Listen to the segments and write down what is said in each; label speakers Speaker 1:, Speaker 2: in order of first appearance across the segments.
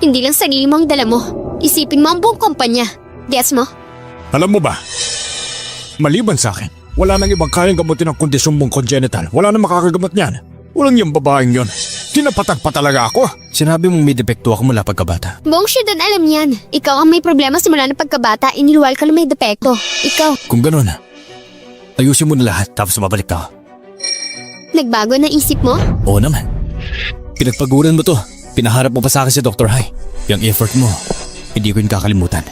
Speaker 1: Hindi lang sarili mo ang dala mo. Isipin mo ang buong kumpanya. Gets mo?
Speaker 2: Alam mo ba, maliban sa akin, wala nang ibang kayang gamutin ang kondisyon mong congenital. Wala nang makakagamot niyan. Walang yung babaeng yon. Tinapatag pa talaga ako.
Speaker 3: Sinabi mong may depekto ako mula pagkabata.
Speaker 1: Buong syudad alam yan. Ikaw ang may problema simula ng pagkabata. Iniluwal ka na may depekto. Ikaw.
Speaker 3: Kung ganun, ayusin mo na lahat tapos mabalik ka.
Speaker 1: Nagbago na isip mo?
Speaker 3: Oo naman. Pinagpaguran mo to. Pinaharap mo pa sa akin si Dr. Hai. Yung effort mo, hindi ko yun kakalimutan.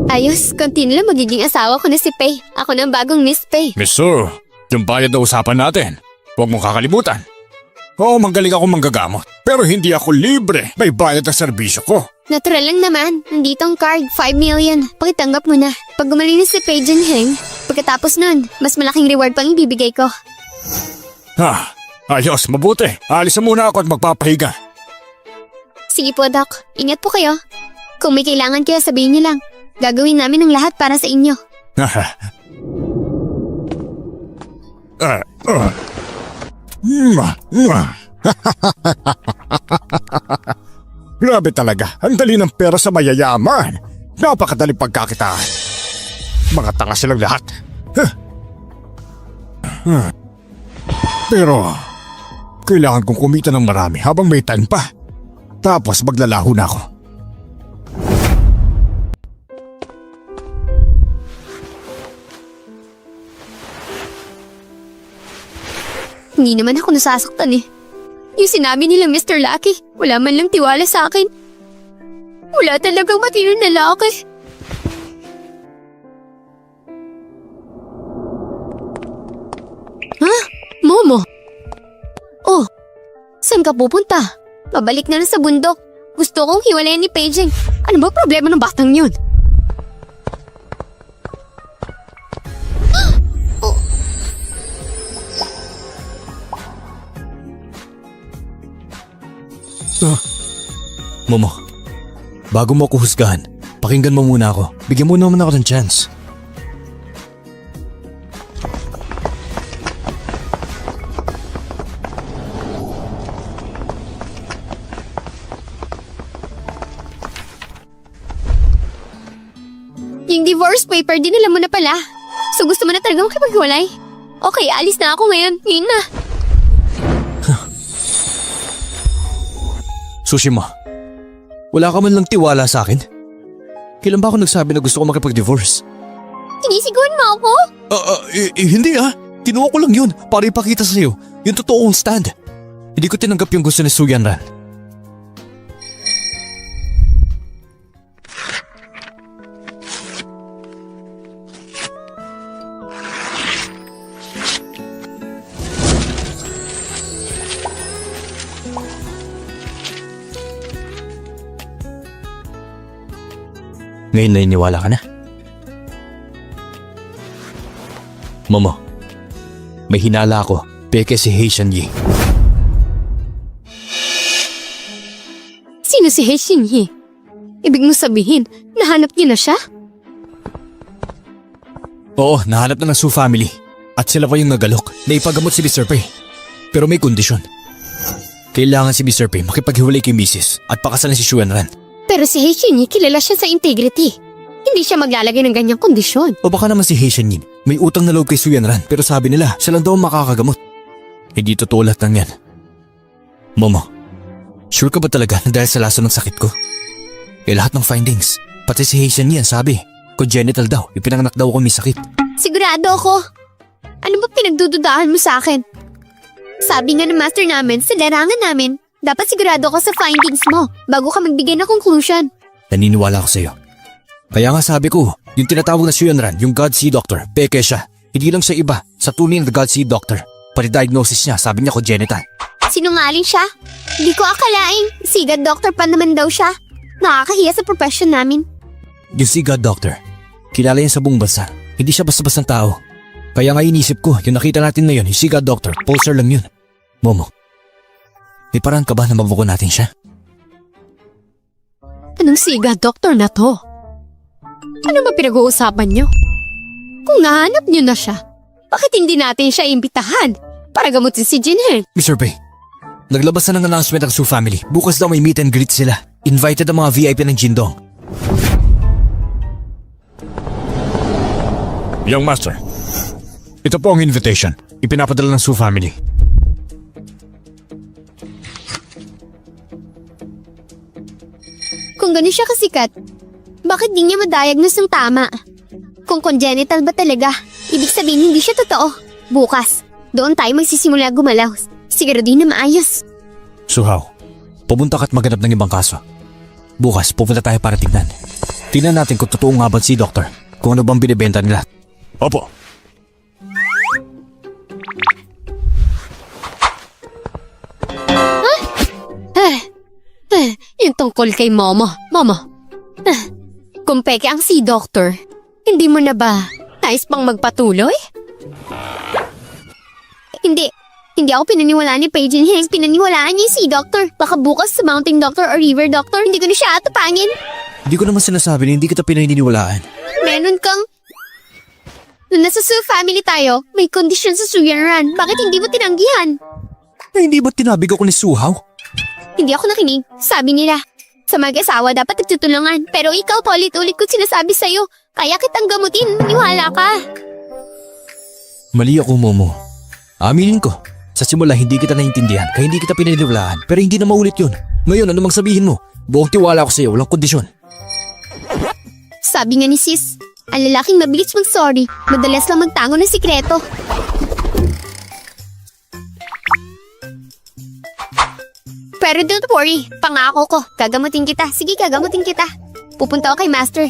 Speaker 1: Ayos, continue lang magiging asawa ko na si Pei. Ako na ang bagong Miss Pei.
Speaker 2: Mister, yung bayad na usapan natin, huwag mong kakalimutan. Oo, magaling ako manggagamot. Pero hindi ako libre. May bayad na serbisyo ko.
Speaker 1: Natural lang naman. Nandito ang card, 5 million. Pakitanggap mo na. Pag gumaling na si Pei Junheng, pagkatapos nun, mas malaking reward pang ibibigay ko.
Speaker 2: Ayos, mabuti. Alis na muna ako at magpapahiga.
Speaker 1: Sige po, Doc. Ingat po kayo. Kung may kailangan kayo, sabihin niyo lang. Gagawin namin ang lahat para sa inyo.
Speaker 2: Grabe talaga. Ang dali ng pera sa mayayaman. Napakadali pagkakitaan. Mga tanga silang lahat. Pero, kailangan kong kumita ng marami habang may time pa. Tapos maglalaho na ako.
Speaker 1: Hindi naman ako nasasaktan eh. Yung sinabi nilang Mr. Lucky, wala man lang tiwala sa akin. Wala talagang matinong lalaki. Ha? Momo? Oh, saan ka pupunta? Pabalik na lang sa bundok. Gusto kong hiwalayan ni Peijing. Ano ba problema ng batang yun?
Speaker 3: Momo, bago mo ako husgahan, pakinggan mo muna ako. Bigyan mo naman ako ng chance.
Speaker 1: Yung divorce paper, dinala mo na pala. So gusto mo na talaga makipaghiwalay? Okay, alis na ako ngayon. Ngayon na.
Speaker 3: Tsushima, wala ka man lang tiwala sa akin? Kailan ba ako nagsabi na gusto ko makipag-divorce?
Speaker 1: Sinisiguan mo ako?
Speaker 3: Hindi Kinuha ko lang yun para ipakita sa'yo yung totoong stand. Hindi ko tinanggap yung gusto ni Suyanran. Ngayon naniniwala ka na? Momo, may hinala ako. Peke si Haitian Yi.
Speaker 1: Sino si Haitian Yi? Ibig mo sabihin, nahanap niyo na siya?
Speaker 3: Oo, nahanap na ng Su family. At sila pa yung nagalok na ipagamot si Mr. Pei. Pero may kondisyon. Kailangan si Mr. Pei makipaghiwalay kay Mrs. at pakasalan si Xuanran.
Speaker 1: Pero si Haitian Yi kilala siya sa integrity. Hindi siya maglalagay ng ganyang kondisyon.
Speaker 3: O baka naman si Haitian Yin may utang na loob kay Xuanran pero sabi nila siya lang daw ang makakagamot. Hindi totoo lahat ng yan. Momo, sure ka ba talaga na dahil sa laso ng sakit ko? Lahat ng findings, pati si Haitian Yin sabi, congenital daw, ipinanganak daw ako may sakit.
Speaker 1: Sigurado ako. Ano ba pinagdududahan mo sa akin? Sabi nga ng master namin sa larangan namin, dapat sigurado ako sa findings mo bago ka magbigay ng conclusion.
Speaker 3: Naniniwala ako sa'yo. Kaya nga sabi ko, yung tinatawag na Xuanran, yung God Seed Doctor, peke siya. Hindi lang siya iba, sa tunay na God Seed Doctor. Pati diagnosis niya, sabi niya congenital.
Speaker 1: Sinungaling siya? Hindi ko akalaing sigad doctor pa naman daw siya. Nakakahiya sa profession namin.
Speaker 3: Yung si God Doctor, kilala yan sa buong bansa. Hindi siya basta-bastang tao. Kaya nga inisip ko, yung nakita natin na yun, yung si God Doctor, pulsar lang yun. Momo, may paraan ka ba na mabuko natin siya?
Speaker 1: Anong siga doctor na to? Ano ba pinag-uusapan nyo? Kung nahanap nyo na siya, bakit hindi natin siya imbitahan para gamutin si Jinheng?
Speaker 3: Mr. Pei, Naglabas na ng announcement ang Su family. Bukas daw may meet and greet sila. Invited ang mga VIP ng Jindong.
Speaker 2: Young Master, ito po ang invitation. Ipinapadala ng Su family.
Speaker 1: Kung gano'n siya kasikat, bakit di niya ma-diagnose ng tama? Kung congenital ba talaga, ibig sabihin hindi siya totoo. Bukas, doon tayo magsisimula gumalaw. Siguraduhin na maayos.
Speaker 3: Suhaw, pumunta ka't maghanap ng ibang kaso. Bukas, pupunta tayo para tignan. Tingnan natin kung totoo nga ba si Doctor. Kung ano bang binibenta nila.
Speaker 2: Opo.
Speaker 1: Yung tungkol kay Momo. Momo, kung peke ang si Doctor, hindi mo na ba nais pang magpatuloy? Hindi ako pinaniwalaan ni Paige and Hank. Pinaniwalaan niya si Doctor. Baka bukas sa Mountain Doctor or River Doctor, hindi ko na siya atapangin.
Speaker 3: Hindi ko naman sinasabi na hindi kita pinaniniwalaan.
Speaker 1: Meron kang... Nung nasa Su family tayo, may kondisyon sa Suyan Run. Bakit hindi mo tinanggihan?
Speaker 3: Ay, hindi ba tinabig ako ni Suhaw?
Speaker 1: Hindi ako nakinig. Sabi nila, sa mag-asawa dapat nagtutulungan. Pero ikaw paulit-ulit ko sinasabi sa'yo. Kaya kitang gamutin, maniwala ka.
Speaker 3: Mali ako, Momo. Aminin ko. Sa simula, hindi kita naintindihan, kaya hindi kita pinaniniwalaan. Pero hindi na maulit yun. Ngayon, ano mang sabihin mo? Buong tiwala ko sa'yo, walang kondisyon.
Speaker 1: Sabi nga ni sis, ang lalaking mabilis mag-sorry, madalas lang magtango ng sikreto. Pero don't worry, pangako ko, gagamutin kita. Sige, gagamutin kita. Pupunta ako kay Master.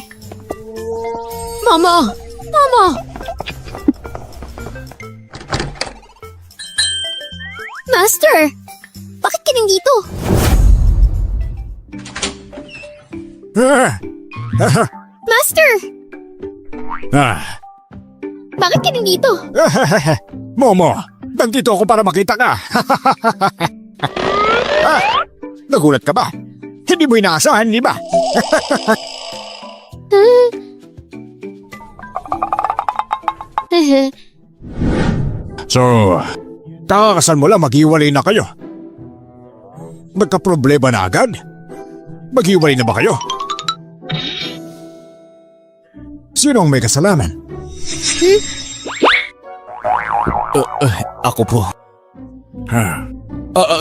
Speaker 1: Mama! Mama! Master! Bakit ka nandito? Master! Bakit ka nandito?
Speaker 2: Momo, nandito ako para makita ka. Nagulat ka ba? Hindi mo inaasahan, di ba? So, kakakasal mo lang, maghiwalay na kayo. Magka-problema na agad? Maghiwalay na ba kayo? Sino ang may kasalanan?
Speaker 3: Ako po.
Speaker 2: Ha?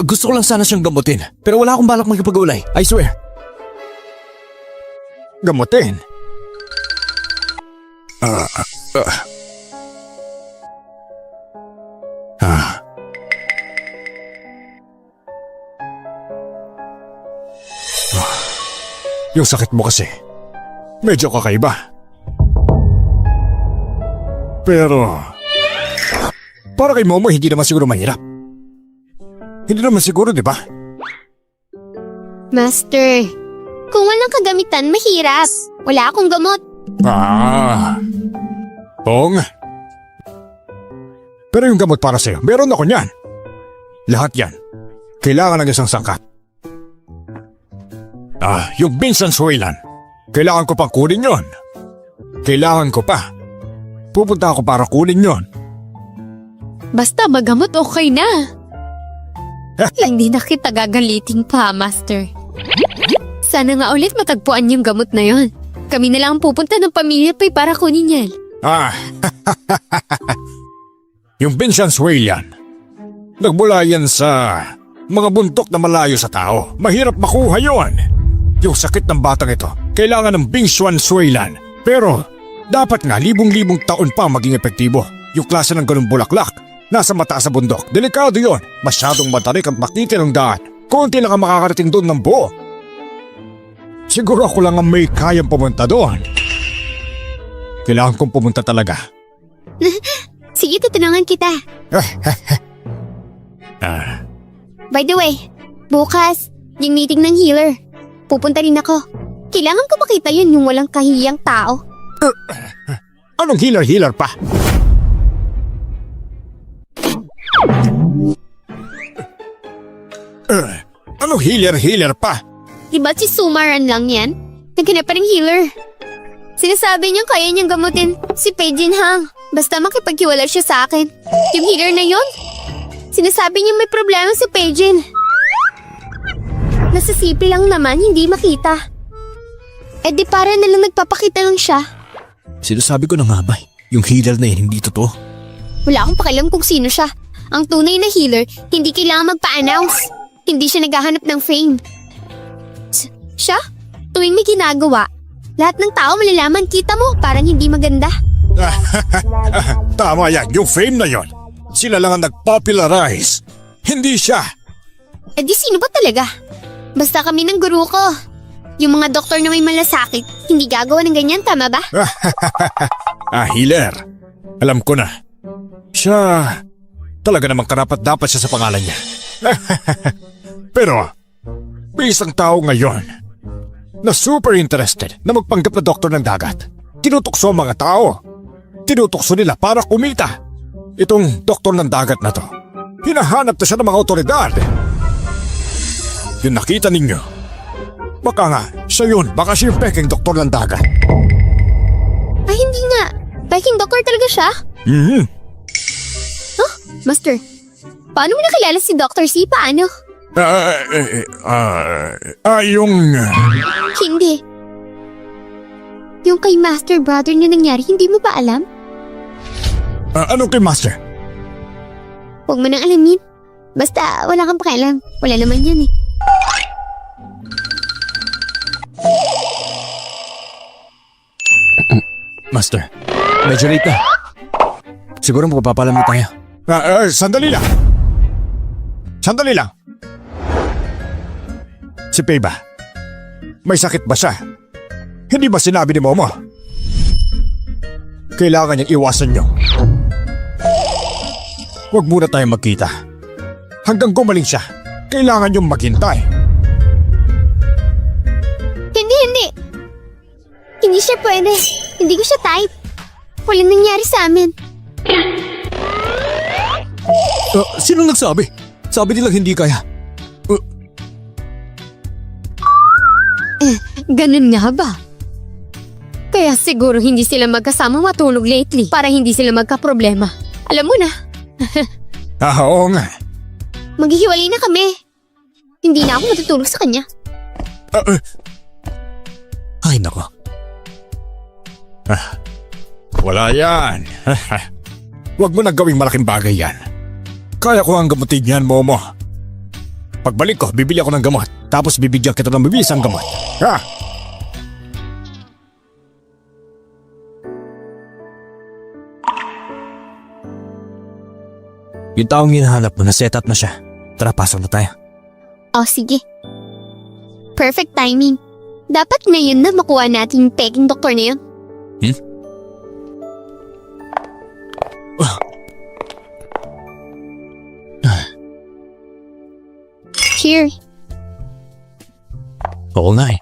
Speaker 3: Gusto ko lang sana siyang gamutin, pero wala akong balak magkipag-ulay. I swear.
Speaker 2: Gamutin? Yung sakit mo kasi, medyo kakaiba. Pero, para kay Momo, hindi naman siguro mahirap. Hindi naman siguro, di ba?
Speaker 1: Master, kung walang kagamitan, mahirap. Wala akong gamot.
Speaker 2: Pong. Pero yung gamot para sa'yo, meron ako niyan. Lahat yan. Kailangan ng isang sangkat. Yung Vincent Suelan. Kailangan ko pang kunin yon. Kailangan ko pa. Pupunta ako para kunin yon.
Speaker 1: Basta magamot, okay na. Hindi na kita gagalitin pa, Master. Sana nga ulit matagpuan yung gamot na yon. Kami na lang ang pupunta ng pamilya pa'y para kunin yan.
Speaker 2: Yung Vincent Suelan. Nagmula yan sa mga buntok na malayo sa tao. Mahirap makuha yon. Yung sakit ng batang ito, kailangan ng Bingsuan Suelan. Pero, dapat nga libong-libong taon pa maging epektibo. Yung klase ng ganung bulaklak, nasa mataas sa bundok. Delikado yon. Masyadong matarik at maktitil ang daan. Konti lang ang makakarating doon ng buo. Siguro ako lang ang may kayang pumunta doon. Kailangan kong pumunta talaga.
Speaker 1: Sige, tutulungan kita. By the way, bukas, yung meeting ng healer. Pupunta rin ako. Kailangan ko makita yun yung walang kahiyang tao.
Speaker 2: Anong healer pa? Anong healer pa?
Speaker 1: Diba si Sumaran lang yan? Naghanap pa rin healer. Sinasabi niya kaya niyang gamutin si Paige and Hang. Basta makipaghiwalay siya sa akin. Yung healer na yon, sinasabi niya may problema si Paige. Nasa CP lang naman, hindi makita. Eh di para na lang nagpapakita lang siya.
Speaker 3: Sinasabi ko na nga ba, yung healer na yan hindi totoo.
Speaker 1: Wala akong pakialam kung sino siya. Ang tunay na healer, hindi kailangan magpa-announce. Hindi siya naghahanap ng fame. Siya? Tuwing may ginagawa, lahat ng tao malalaman, kita mo, parang hindi maganda.
Speaker 2: Tama yan, yung fame na yon. Sila lang ang nag-popularize. Hindi siya.
Speaker 1: Eh di sino ba talaga? Basta kami ng guru ko. Yung mga doktor na may malasakit, hindi gagawa ng ganyan, tama ba?
Speaker 2: Healer. Alam ko na. Siya, talaga namang karapat-dapat siya sa pangalan niya. Pero, may isang tao ngayon na super interested na magpanggap na doktor ng dagat. Tinutukso ang mga tao. Tinutukso nila para kumita. Itong doktor ng dagat na to, hinahanap na siya ng mga otoridad. Yung nakita ninyo, baka nga, siya yun. Baka siya yung peking doktor ng dagat.
Speaker 1: Ay, hindi nga. Peking doktor talaga siya? Huh? Master, paano mo nakilala si Dr. C? Paano?
Speaker 2: Yung...
Speaker 1: Hindi. Yung kay Master Brother na nangyari, hindi mo ba alam?
Speaker 2: anong kay Master?
Speaker 1: Huwag mo nang alamin. Basta wala kang pakialam. Wala naman yan eh.
Speaker 3: Master, medyo late na. Siguro mapapalam na tayo.
Speaker 2: Sandali lang. Sandali lang. Si Pei ba? May sakit ba siya? Hindi ba sinabi ni Momo? Kailangan niyang iwasan niyo. Huwag muna tayong magkita. Hanggang gumaling siya, kailangan niyong maghintay.
Speaker 1: Hindi. Hindi siya pwede. Hindi ko siya type. Walang nangyari sa amin.
Speaker 3: Sino nagsabi? Sabi nilang hindi kaya.
Speaker 1: Ganun nga ba? Kaya siguro hindi sila magkasama matulog lately para hindi sila magka-problema. Alam mo na,
Speaker 2: Oo nga.
Speaker 1: maghihiwalay na kami. Hindi na ako matutulog sa kanya.
Speaker 3: Ay nako.
Speaker 2: Wala yan. Huwag mo na gawing malaking bagay yan. Kaya ko ang gamutin yan, Momo. Pagbalik ko, bibili ako ng gamot. Tapos bibigyan kita ng mabisang gamot. Ha?
Speaker 3: Yung taong hinahanap mo na set up na siya. Tara, pasok na tayo.
Speaker 1: Oh, sige. Perfect timing. Dapat ngayon na makuha natin yung peking doktor na yun. Cheer.
Speaker 3: Oo nga eh.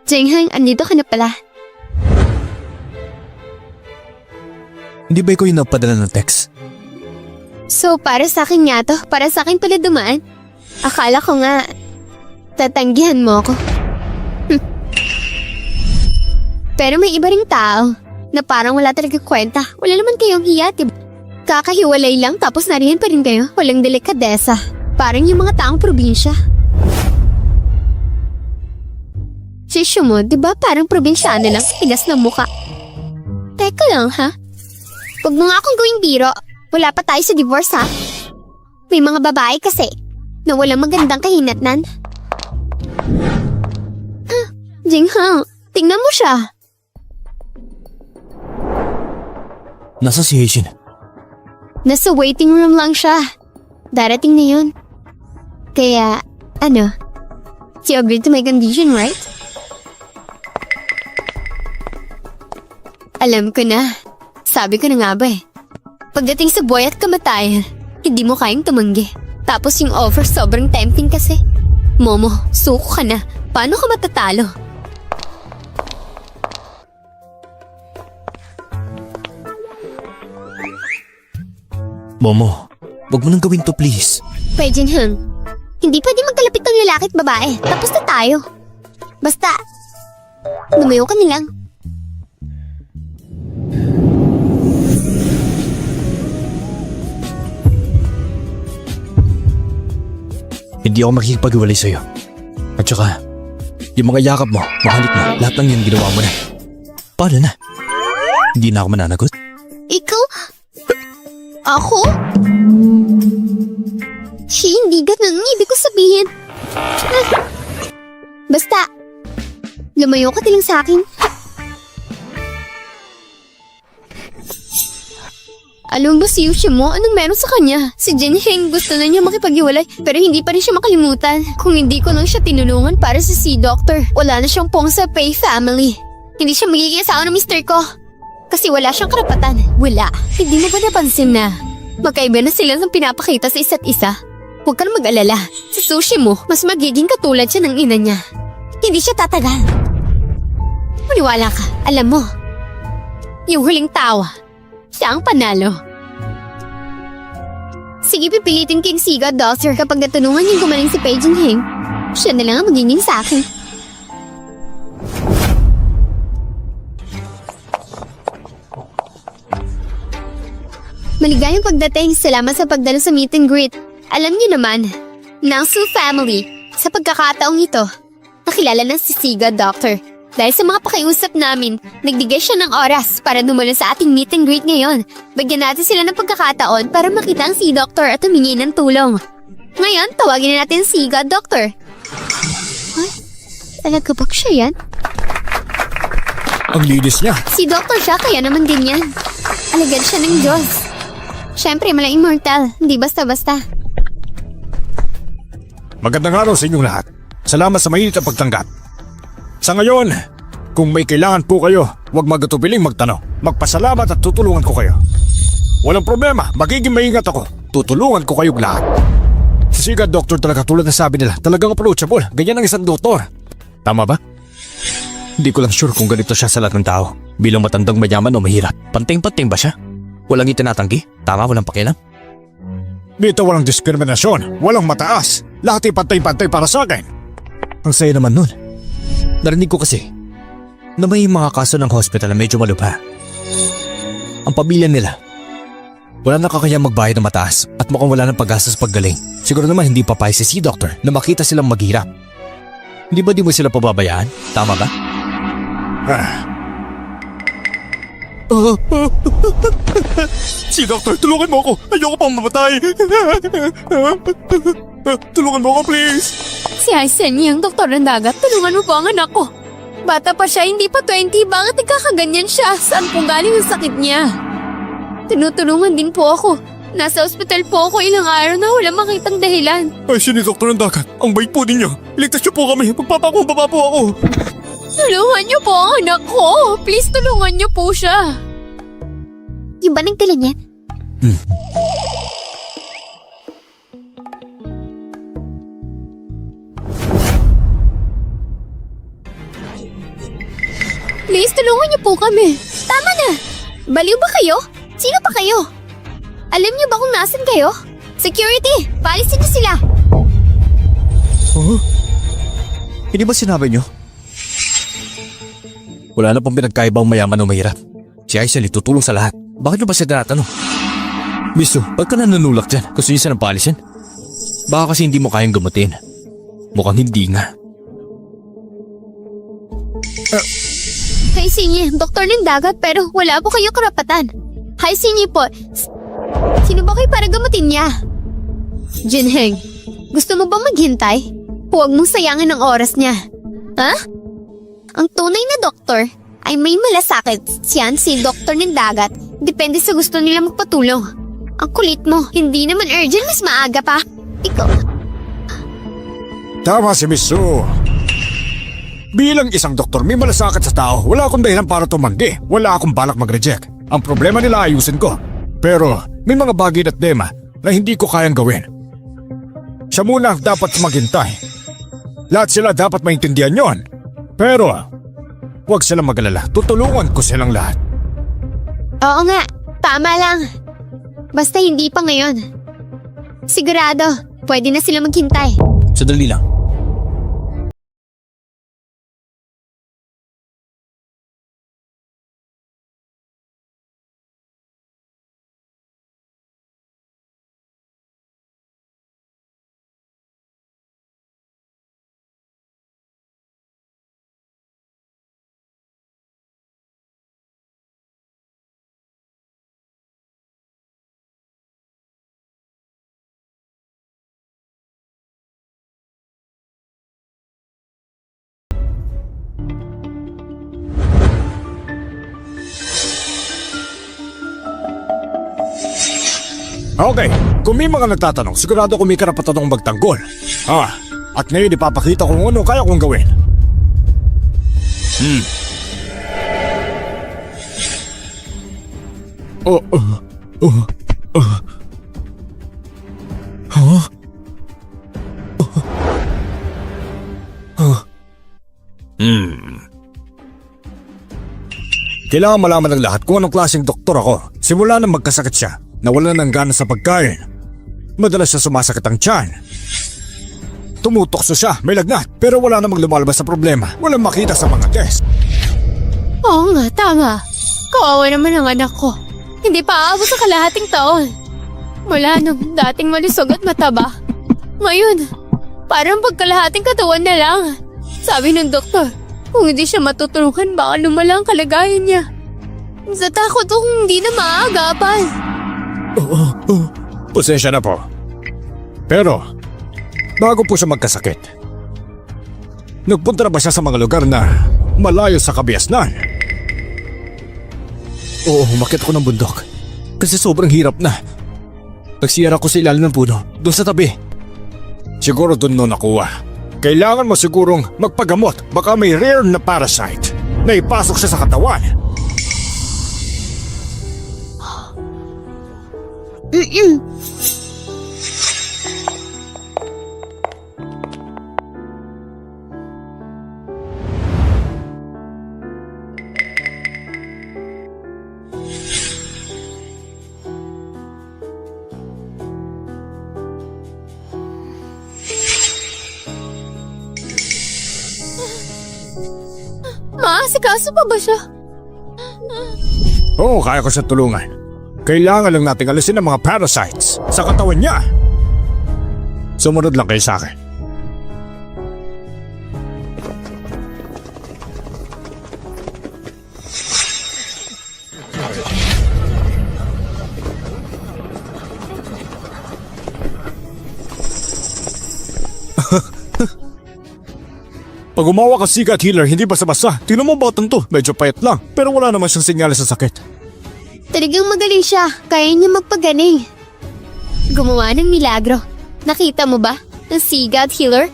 Speaker 1: Jenghang, andito ka na pala.
Speaker 3: Hindi ba ikaw yung napadala ng text?
Speaker 1: So, para sa akin nga to. Para sa akin pala dumaan. Akala ko nga, tatanggihan mo ako. Pero may iba ring tao na parang wala talaga kwenta. Wala naman kayong hiya, diba? Kakahiwalay lang tapos nariyan pa rin kayo. Walang delikadesa. Parang yung mga taong probinsya. Sisyo mo, diba parang probinsyano lang sa tigas ng muka? Teka lang, ha? Huwag mo nga akong gawing biro. Wala pa tayo sa divorce, ha? May mga babae kasi na walang magandang kahinatnan. Jinghang, tingnan mo siya.
Speaker 3: Nasa si Haishin.
Speaker 1: Nasa waiting room lang siya. Darating na yun. Kaya, she agreed to my condition, right? Alam ko na. Sabi ko na nga ba eh. Pagdating sa buhay at kamatayan, hindi mo kayang tumanggi. Tapos yung offer sobrang tempting kasi. Momo, suko ka na. Paano ka matatalo?
Speaker 3: Momo, wag mo nang gawin to please.
Speaker 1: Pwede Jinhang. Hindi pwede magkalapit ng lalaki at babae. Tapos na tayo. Basta, lumayo ka nilang.
Speaker 3: Hindi ako makikipag-iwalay sa'yo. At saka, yung mga yakap mo, mahalik mo, lahat ng yun ginawa mo na. Paano na? Hindi na ako mananagot?
Speaker 1: Ikaw? Ako? Hindi ganun ang ibig ko sabihin. Basta, lumayo ka lang sa akin. Alam ba si Yushi mo? Anong meron sa kanya? Si Jinheng gusto na niya makipag-iwalay pero hindi pa rin siya makalimutan. Kung hindi ko lang siya tinulungan para sa Doctor, wala na siyang pong sa Pei family. Hindi siya magiging asawa ng mister ko. Kasi wala siyang karapatan. Wala. Hindi mo ba napansin na magkaiba na sila ng pinapakita sa isa't isa? Huwag ka na mag-alala. Si Sushi mo, mas magiging katulad siya ng ina niya. Hindi siya tatagal. Maniwala ka. Alam mo, yung huling tawa, siya ang panalo. Sige, pipilitin King Siga, Doctor. Kapag natulungan niyang gumaling si Pei Jinheng, siya na lang ang magiging sa akin. Maligayang pagdating. Salamat sa pagdalo sa meet and greet. Alam niyo naman, ng Su family, sa pagkakataong ito, nakilala ng si Siga, Doctor. Dahil sa mga pakiusap namin, nagbigay siya ng oras para dumalo sa ating meet and greet ngayon. Bigyan natin sila ng pagkakataon para makita ang si Doctor at humingi ng tulong. Ngayon, tawagin na natin si God Doctor. Ay, talaga ba siya yan?
Speaker 2: Ang linis niya.
Speaker 1: Si Doctor siya, kaya naman din yan. Alagad siya ng Diyos. Siyempre, malang immortal, hindi basta-basta.
Speaker 2: Magandang araw sa inyong lahat. Salamat sa mainit na pagtanggap. Sa ngayon, kung may kailangan po kayo, huwag magatubiling magtanong. Magpasalamat at tutulungan ko kayo. Walang problema, magiging maingat ako. Tutulungan ko kayong lahat. Si Siga Doctor talaga tulad na sabi nila, talagang approachable. Ganyan ang isang doktor. Tama ba?
Speaker 3: Hindi ko lang sure kung ganito siya sa lahat ng tao. Bilang matandang mayaman o mahirap. Panteng-panteng ba siya? Walang itinatanggi? Tama, walang pakialam?
Speaker 2: Dito walang diskriminasyon, walang mataas. Lahat ay pantay-pantay para sa akin.
Speaker 3: Ang saya naman nun. Narinig ko kasi na may mga kaso ng hospital na medyo malubha. Ang pamilya nila, wala na kakayang magbayad ng mataas at mukhang wala ng pag-asa sa paggaling. Siguro naman hindi papayag si Doctor na makita silang maghirap. Hindi ba di mo sila pababayaan? Tama ba?
Speaker 2: Si Doctor, tulungan mo ako. Ayoko pang mamatay. Tulungan mo ako, please.
Speaker 1: Si Aisen, yung doktor ng dagat, tulungan mo po ang anak ko. Bata pa siya, hindi pa 20, bakit nagkakaganyan siya? Saan po galing ang sakit niya? Tinutulungan din po ako. Nasa ospital po ako ilang araw na wala makitang dahilan.
Speaker 2: Ay, siya ni Doktor ng dagat. Ang bait po ninyo. Iligtas niyo po kami. Magpapakumbaba po ako.
Speaker 1: Tulungan niyo po ang anak ko. Please, tulungan niyo po siya. Yung ba nagdala niya? Please, tulungan niyo po kami. Tama na. Baliw ba kayo? Sino pa kayo? Alam niyo ba kung nasan kayo? Security! Paalisin niyo sila!
Speaker 3: Hindi ba sinabi niyo? Wala na pong pinagkaibang mayaman o mahirap. Si Aisel tutulong sa lahat. Bakit niyo ba siya tinatanong? Misto, ba't ka na nanulak dyan? Gusto niyo siya ng paalisin? Baka kasi hindi mo kayang gamutin. Mukhang hindi nga.
Speaker 1: Hi, Sinyi. Doktor ng dagat pero wala po kayo karapatan. Hi, Sinyi po. Sino ba kayo para gamutin niya? Jinheng, gusto mo ba maghintay? Huwag mong sayangin ang oras niya. Ha? Ang tunay na doktor ay may malasakit. Siyan si doktor ng dagat. Depende sa gusto nila magpatulong. Ang kulit mo. Hindi naman urgent, mas maaga pa. Ikaw.
Speaker 2: Tama si Miss Su. Bilang isang doktor, may malasakit sa tao. Wala akong dahilan para tumanggi. Wala akong balak mag-reject. Ang problema nila ayusin ko. Pero may mga bagay at tema na hindi ko kayang gawin. Siya muna ang dapat maghintay. Lahat sila dapat maintindihan yon. Pero huwag silang mag-alala. Tutulungan ko silang lahat.
Speaker 1: Oo nga, tama lang. Basta hindi pa ngayon. Sigurado, pwede na sila maghintay.
Speaker 3: Sandali lang.
Speaker 2: Okay, kung may mga nagtatanong, sigurado kung may karapatan akong magtanggol. At ngayon ipapakita ko kung ano kaya kong gawin. Kailangan malaman ng lahat kung anong klaseng doktor ako. Simula nang magkasakit siya, nawalan ng gana sa pagkain. Madalas siya sumasakit ang tiyan. Tumutokso siya, may lagnat, pero wala namang lumalabas sa problema. Walang makita sa mga test.
Speaker 1: Oo nga, tama. Kawawa naman ang anak ko. Hindi pa aabot sa kalahating taon. Mula nung dating malusog at mataba. Ngayon, parang pagkalahating katawan na lang. Sabi ng doktor, kung hindi siya matutulungan, baka lumala ang kalagayan niya. Sa takot ko kung hindi na maaagapan.
Speaker 2: Pasensya na po. Pero, bago po siya magkasakit, nagpunta na ba siya sa mga lugar na malayo sa kabiasnan?
Speaker 3: Oo, umakyat ako ng bundok. Kasi sobrang hirap na. Nagsiyara ko sa ilalim ng puno, doon sa tabi.
Speaker 2: Siguro doon no nakuha. Kailangan mo sigurong magpagamot. Baka may rare na parasite na ipasok siya sa katawan.
Speaker 1: Maasikaso pa ba siya?
Speaker 2: Oo, kaya ko siya tulungan. Kailangan lang nating alisin ang mga parasites sa katawan niya. Sumunod lang kayo sa akin. Pag umawa ka sikat healer, hindi basta-basta. Tingnan mo batang to, medyo payat lang. Pero wala naman siyang senyales sa sakit.
Speaker 1: Talagang magaling siya. Kaya niya magpagaling. Gumawa ng milagro. Nakita mo ba? Ang Sea God Healer?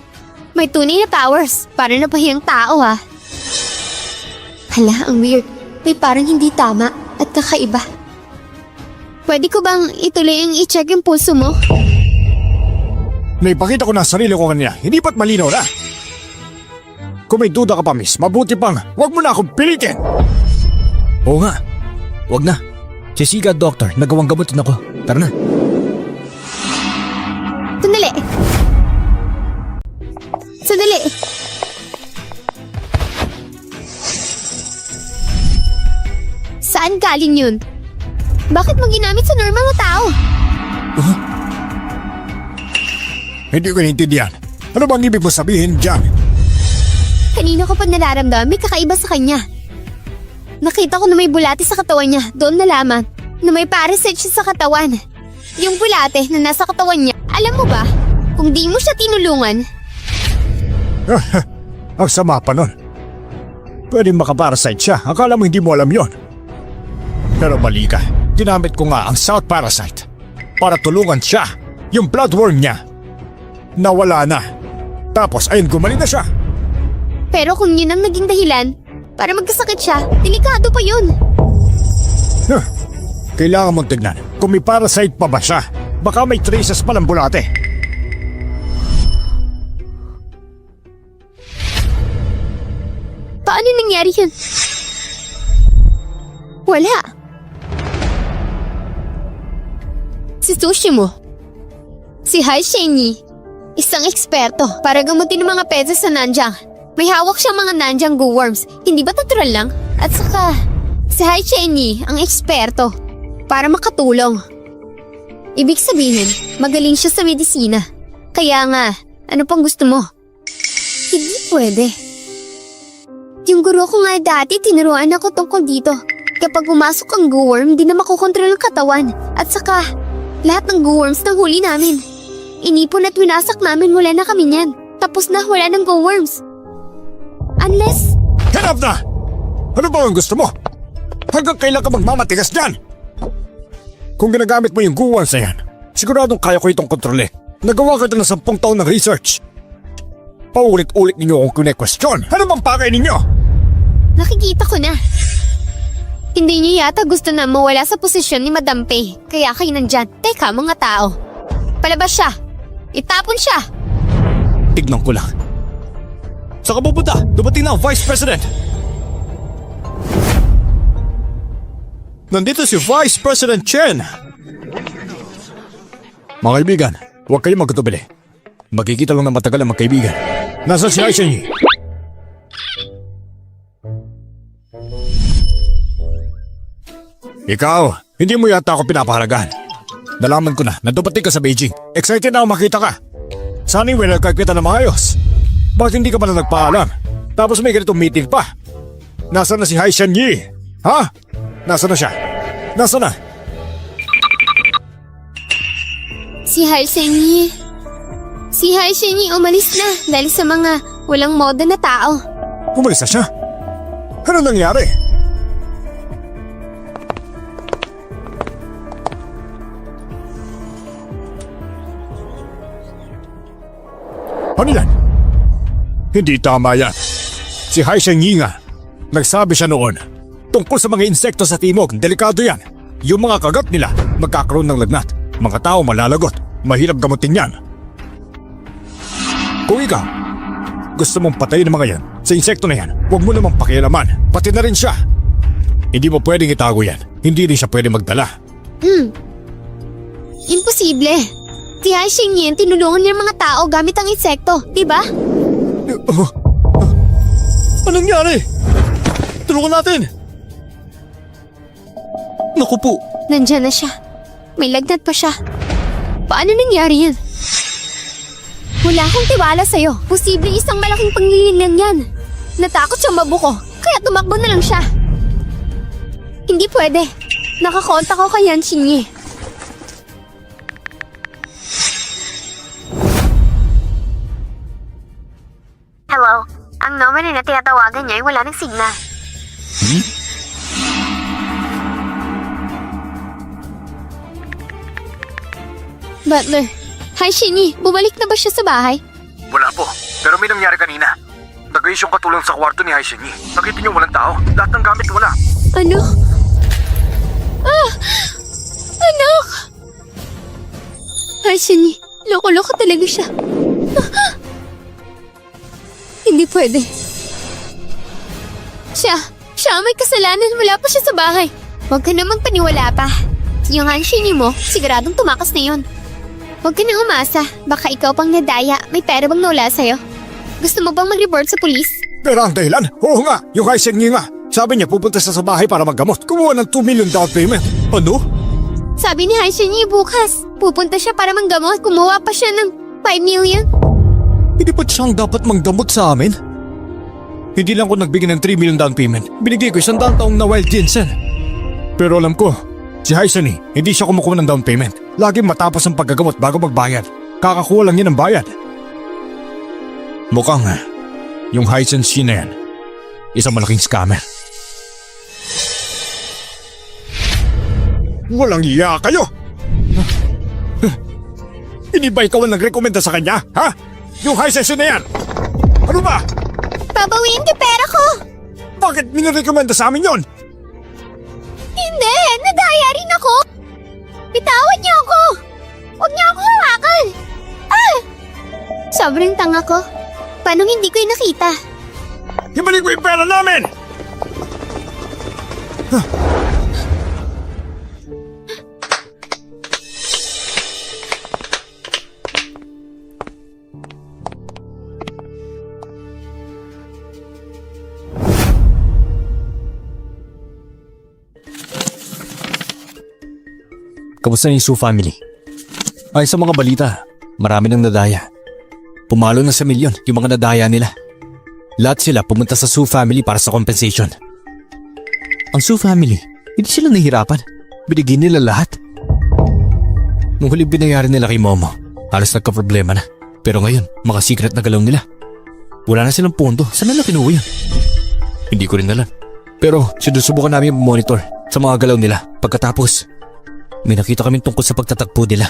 Speaker 1: May tunay na powers. Para napahiyang tao ha. Hala, ang weird. May parang hindi tama at kakaiba. Pwede ko bang ituloy ang i-check yung pulso mo?
Speaker 2: Naipakita ko na sarili ko kanina. Hindi ba't malinaw na? Kung may duda ka pa, miss, mabuti pang huwag mo na akong pilitin.
Speaker 3: Oo nga. Wag na. Si Siga Doctor, nagawang gamutin ako. Tara na.
Speaker 1: Sandali. Sandali. Saan galing yun? Bakit mo ginamit sa normal na tao?
Speaker 2: Hindi ko naintindihan. Ano bang ibig mo sabihin dyan?
Speaker 1: Kanina ko pa nararamdaman may kakaiba sa kanya. Nakita ko na may bulate sa katawan niya. Doon nalaman na may parasite siya sa katawan. Yung bulate na nasa katawan niya, alam mo ba, kung di mo siya tinulungan...
Speaker 2: Ang sama pa nun. Pwede makaparasite siya. Akala mo hindi mo alam yon. Pero mali ka. Ginamit ko nga ang South Parasite para tulungan siya. Yung bloodworm niya. Nawala na. Tapos ayun, gumaling na siya.
Speaker 1: Pero kung yun ang naging dahilan para magkasakit siya, delikado pa yun.
Speaker 2: Kailangan mong tignan kung may parasite pa ba siya. Baka may traces pa ng bulate.
Speaker 1: Paano nangyari yun? Wala. Si Tsushimo. Si Hai Shenyi. Isang eksperto para gamutin ng mga pezes sa nanjang. May hawak siyang mga nanjang go-worms. Hindi ba natural lang? At saka, si Hai Chenyi ang eksperto para makatulong. Ibig sabihin, magaling siya sa medisina. Kaya nga, ano pang gusto mo? Hindi pwede. Yung guro ko nga dati, tinuruan ako tungkol dito. Kapag pumasok ang go-worm, di na makokontrol ang katawan. At saka, lahat ng go-worms na huli namin. Inipon at winasak namin, wala na kami niyan. Tapos na, wala ng go-worms. Unless...
Speaker 2: Hanap na! Ano ba ang gusto mo? Hanggang kailan ka magmamatigas dyan? Kung ginagamit mo yung guwans na yan, siguradong kaya ko itong kontrole. Nagawa ka na ng 10 taon ng research. Paulit-ulit ninyo akong kine-question. Ano bang pakay ninyo?
Speaker 1: Nakikita ko na. Hindi niyo yata gusto na mawala sa posisyon ni Madam Pei. Kaya kayo nandyan. Teka, mga tao. Palabas siya. Itapon siya.
Speaker 3: Tignan ko lang. Saan ka pupunta? Dumating na ang Vice President! Nandito si Vice President Chen!
Speaker 2: Mga kaibigan, huwag kayong magkatubili. Magkikita lang ng matagal ang magkaibigan. Nasaan si Hai Chenyi? Ikaw, hindi mo yata ako pinapahalagan. Nalaman ko na dumating ka sa Beijing. Excited na ako makita ka. Sana yung welcome kita na maayos. Bakit hindi ka pa na nagpaalam? Tapos may ganitong meeting pa. Nasaan na si Hai Chenyi? Ha? Nasaan na siya? Nasaan na?
Speaker 1: Si Hai Chenyi. Si Hai Chenyi umalis na dahil sa mga walang moda na tao.
Speaker 2: Umalis na siya? Ano nangyari? Ano yan? Hindi tama yan. Si Hai Chenyi nga. Nagsabi siya noon. Tungkol sa mga insekto sa timog, delikado yan. Yung mga kagat nila, magkakaroon ng lagnat. Mga tao malalagot. Mahirap gamutin yan. Kung ikaw, gusto mong patayin ng mga yan sa insekto na yan, huwag mo namang pakialaman. Pati na rin siya. Hindi mo pwedeng itago yan. Hindi rin siya pwedeng magdala.
Speaker 1: Imposible. Si Hai Chenyi tinulungan niya ang mga tao gamit ang insekto, di ba?
Speaker 3: Anong nangyari? Tulungan natin! Naku po!
Speaker 1: Nandyan na siya. May lagnat pa siya. Paano nangyari yan? Wala akong tiwala sa'yo. Posible isang malaking pangliling lang yan. Natakot siyang mabuko, kaya tumakbo na lang siya. Hindi pwede. Nakakontak ko kay Hai Chenyi. Hello. Ang number na tinatawagan niya ay wala ng signal. Butler, Hai Chenyi, bumalik na ba siya sa bahay?
Speaker 2: Wala po. Pero may nangyari kanina. Nag-ayos yung katulong sa kwarto ni Hai Chenyi. Nakita niyo walang tao. Lahat ng gamit wala.
Speaker 1: Ano? Anak! Hai Chenyi, loko-loko talaga siya. Hindi pwede. Siya ang may kasalanan. Wala pa siya sa bahay. Huwag ka namang paniwala pa. Yung Hai Chenyi mo, siguradong tumakas na yun. Huwag ka nang umasa. Baka ikaw pang nadaya. May pera bang nawala sa'yo? Gusto mo bang mag-report sa pulis?
Speaker 2: Pero ang dahilan? Oo nga, yung Hai Chenyi nga. Sabi niya pupunta siya sa bahay para maggamot. Kumuha ng 2 million down payment.
Speaker 3: Ano?
Speaker 1: Sabi ni Hai Chenyi bukas. Pupunta siya para manggamot. Kumuha pa siya ng 5 million.
Speaker 3: Hindi pa siyang dapat mangdamot sa amin? Hindi lang ko nagbigay ng 3 million down payment. Binigay ko 100 taong na wild ginseng.
Speaker 2: Pero alam ko, si Hai Chenyi, hindi siya kumukuha ng down payment. Laging matapos ang paggagamot bago magbayad. Kakakuha lang yan ng bayad. Mukhang yung Hai Chenyi na yan, isang malaking scammer. Walang iya kayo! Hindi ba ikaw ang nagrekomenda sa kanya, ha? Yung Hai Chenyi na yan! Ano ba?
Speaker 1: Babawiin ko pera ko!
Speaker 2: Bakit nirekomenda sa amin yon?
Speaker 1: Hindi! Nadaya rin ako! Bitawan niyo ako! Huwag niyo ako hawakan! Sobrang tanga ko. Paano hindi ko yung nakita?
Speaker 2: Ibalik mo yung pera namin!
Speaker 3: Kamusta na yung Su family? Ay, sa mga balita, marami nang nadaya. Pumalo na sa milyon yung mga nadaya nila. Lahat sila pumunta sa Su family para sa compensation. Ang Su family, hindi sila nahihirapan. Binigyan nila lahat. Nung huling binayaran nila kay Momo, halos nagka-problema na. Pero ngayon, mga secret na galaw nila. Wala na silang pondo. Saan nila kinuha yun? Hindi ko rin alam. Pero sinusubukan namin monitor sa mga galaw nila. Pagkatapos, may nakita kami tungkol sa pagtatagpo nila.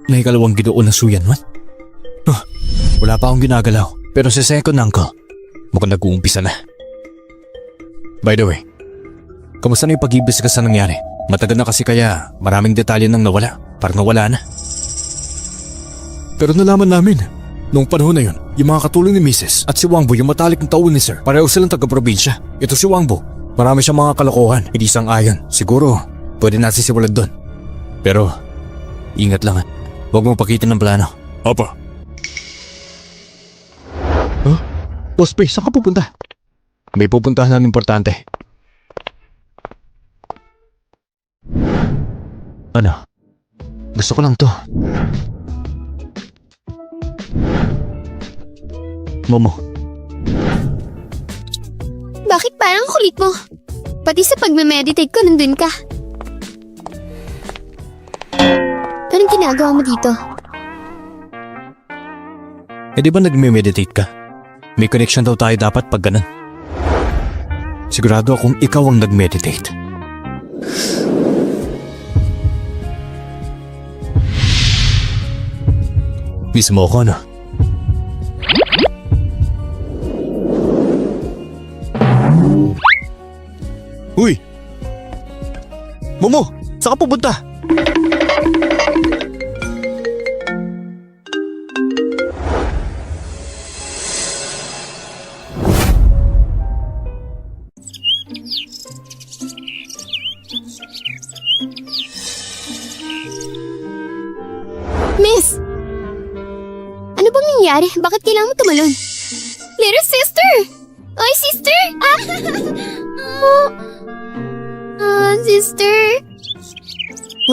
Speaker 3: Nahikalawang ginoon na Suyanwan. Wala pa akong ginagalaw. Pero sa second uncle, mukhang nag-uumpisa na. By the way, kamusta na yung pag-iimbestiga sa nangyari? Matagal na kasi kaya maraming detalye nang nawala. Parang nawala na. Pero nalaman namin, noong panahon na yun, yung mga katulong ni Mrs. at si Wangbo yung matalik ng taon ni Sir. Pareho silang taga-probinsya. Ito si Wangbo, marami siyang mga kalokohan, hindi sang-ayon. Siguro, pwede natin simulan doon. Pero, ingat lang ha. Huwag mong pakitin ng plano.
Speaker 2: Opo.
Speaker 3: Huh? Boss Pre, saan ka pupunta? May pupuntahan na importante. Ano? Gusto ko lang to. Momo.
Speaker 1: Bakit parang kulit mo? Pati sa pagme-meditate ko, nandun ka. Anong ginagawa mo dito?
Speaker 3: Eh di ba nagme-meditate ka? May connection daw tayo dapat pag ganun. Sigurado akong ikaw ang nag-meditate. Miss mo ako, no? Uy! Momo! Saan ka pupunta?
Speaker 1: Miss! Ano bang nangyari? Bakit kailangan mo tumalon? Little sister! Oy, sister! Sister!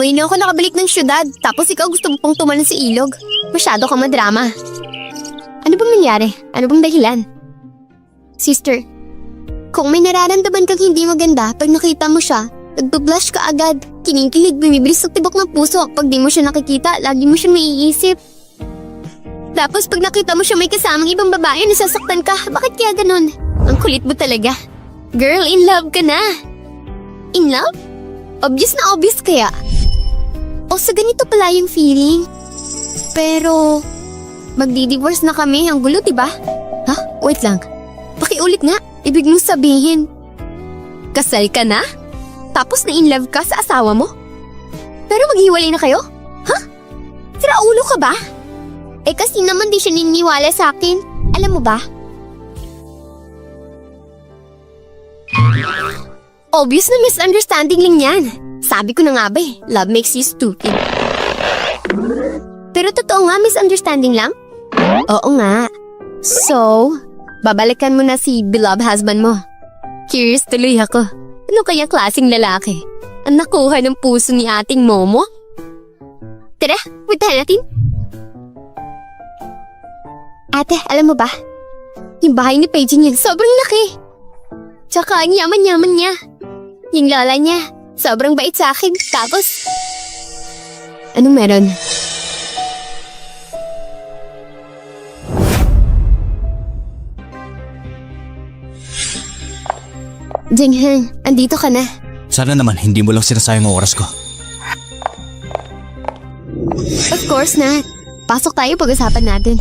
Speaker 1: Ngayon na ako nakabalik ng syudad, tapos ikaw gusto mo pang tumalon sa ilog. Masyado kang madrama. Ano bang nangyari? Ano bang dahilan? Sister, kung may nararamdaman kang hindi maganda pag nakita mo siya, nagbe-blush ka agad. Kinikilig, bumibilis sa tibok ng puso. Pag di mo siya nakikita, lagi mo siya maiisip. Tapos pag nakita mo siya may kasamang ibang babae, nasasaktan ka. Bakit kaya ganun? Ang kulit mo talaga. Girl, in love ka na. In love? Obvious na obvious kaya. O sa ganito pala yung feeling. Pero, magdi-divorce na kami. Ang gulo, diba? Ha? Wait lang. Pakiulit nga. Ibig mong sabihin, kasal ka na? Tapos na in love ka sa asawa mo? Pero maghiwalay na kayo? Ha? Sira ulo ka ba? Eh kasi naman di siya niniwala sa akin. Alam mo ba? Obvious na misunderstanding lang yan. Sabi ko na nga ba eh, love makes you stupid. Pero totoo nga, misunderstanding lang? Oo nga. So, babalikan mo na si beloved husband mo. Curious tuloy ako. Ano kaya klaseng lalaki? Ang nakuha ng puso ni ating Momo? Tara, puntahan natin. Ate, alam mo ba? Yung bahay ni Paige niya, sobrang laki. Tsaka ang yaman-yaman niya. Yung lola niya, sobrang bait sa akin. Tapos, anong meron? Jingheng, andito ka na.
Speaker 3: Sana naman hindi mo lang sinasayang ang oras ko.
Speaker 1: Of course not. Pasok tayo, pag-usapan natin.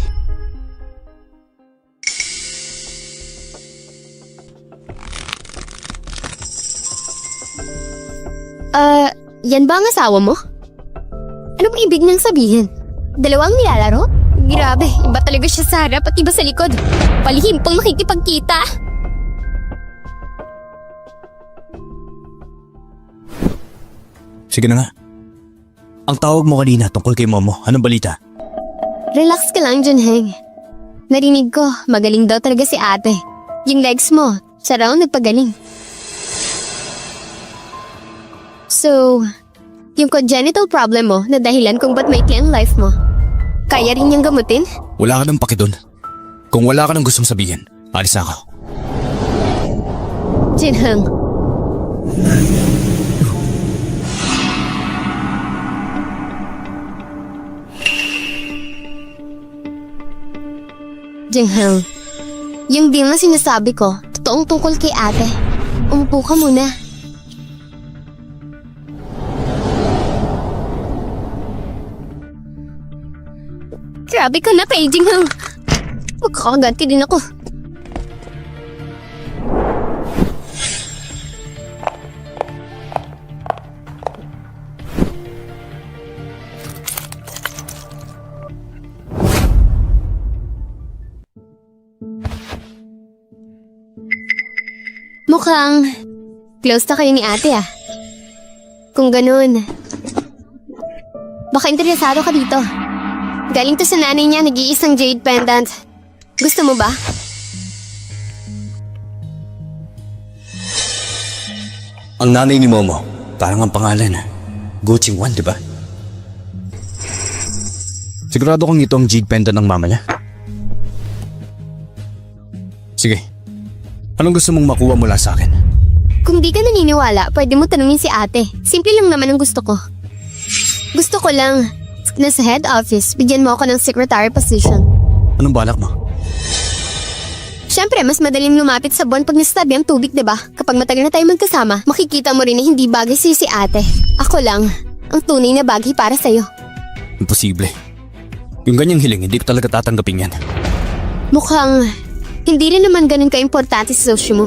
Speaker 1: Yan ba ang asawa mo? Ano bang ibig niyang sabihin? Dalawang nilalaro? Grabe, iba talaga siya sa harap at iba sa likod. Palihim pang makikipagkita.
Speaker 3: Sige na nga. Ang tawag mo kanina tungkol kay Momo, anong balita?
Speaker 1: Relax ka lang, Junheng. Narinig ko, magaling daw talaga si ate. Yung legs mo, siya raw nagpagaling. So, Yung congenital problem mo na dahilan kung ba't maikli ang life mo. Kaya rin niyang gamutin?
Speaker 3: Wala ka nang paki doon. Kung wala ka nang gustong sabihin, alis na ako.
Speaker 1: Jinheng. Jinheng, yung deal na sinasabi ko, totoong tungkol kay ate. Umupo ka muna. Grabe ka na kay Jinheng. Magkakaganti din ako. Mukhang close na kayo ni ate ah. Kung ganun, baka interesado ka dito. Galing to sa nanay niya, nag-iisang jade pendant. Gusto mo ba?
Speaker 3: Ang nanay ni Momo, parang ang pangalan. Gucci Wan, di ba? Sigurado kong ito ang jade pendant ng mama niya. Sige. Anong gusto mong makuha mula sa akin?
Speaker 1: Kung di ka naniniwala, pwede mo tanungin si ate. Simple lang naman ang gusto ko. Gusto ko lang, na sa head office, bigyan mo ako ng secretary position.
Speaker 3: Anong balak mo?
Speaker 1: Siyempre, mas madaling lumapit sa buwan pag nastabi ang tubig, diba? Kapag matagal na tayo magkasama, makikita mo rin na hindi bagay sa'yo si ate. Ako lang, ang tunay na bagay para sa'yo.
Speaker 3: Imposible. Yung ganyang hiling, hindi ko talaga tatanggapin yan.
Speaker 1: Mukhang hindi rin naman ganun ka-importante sa sosyo mo.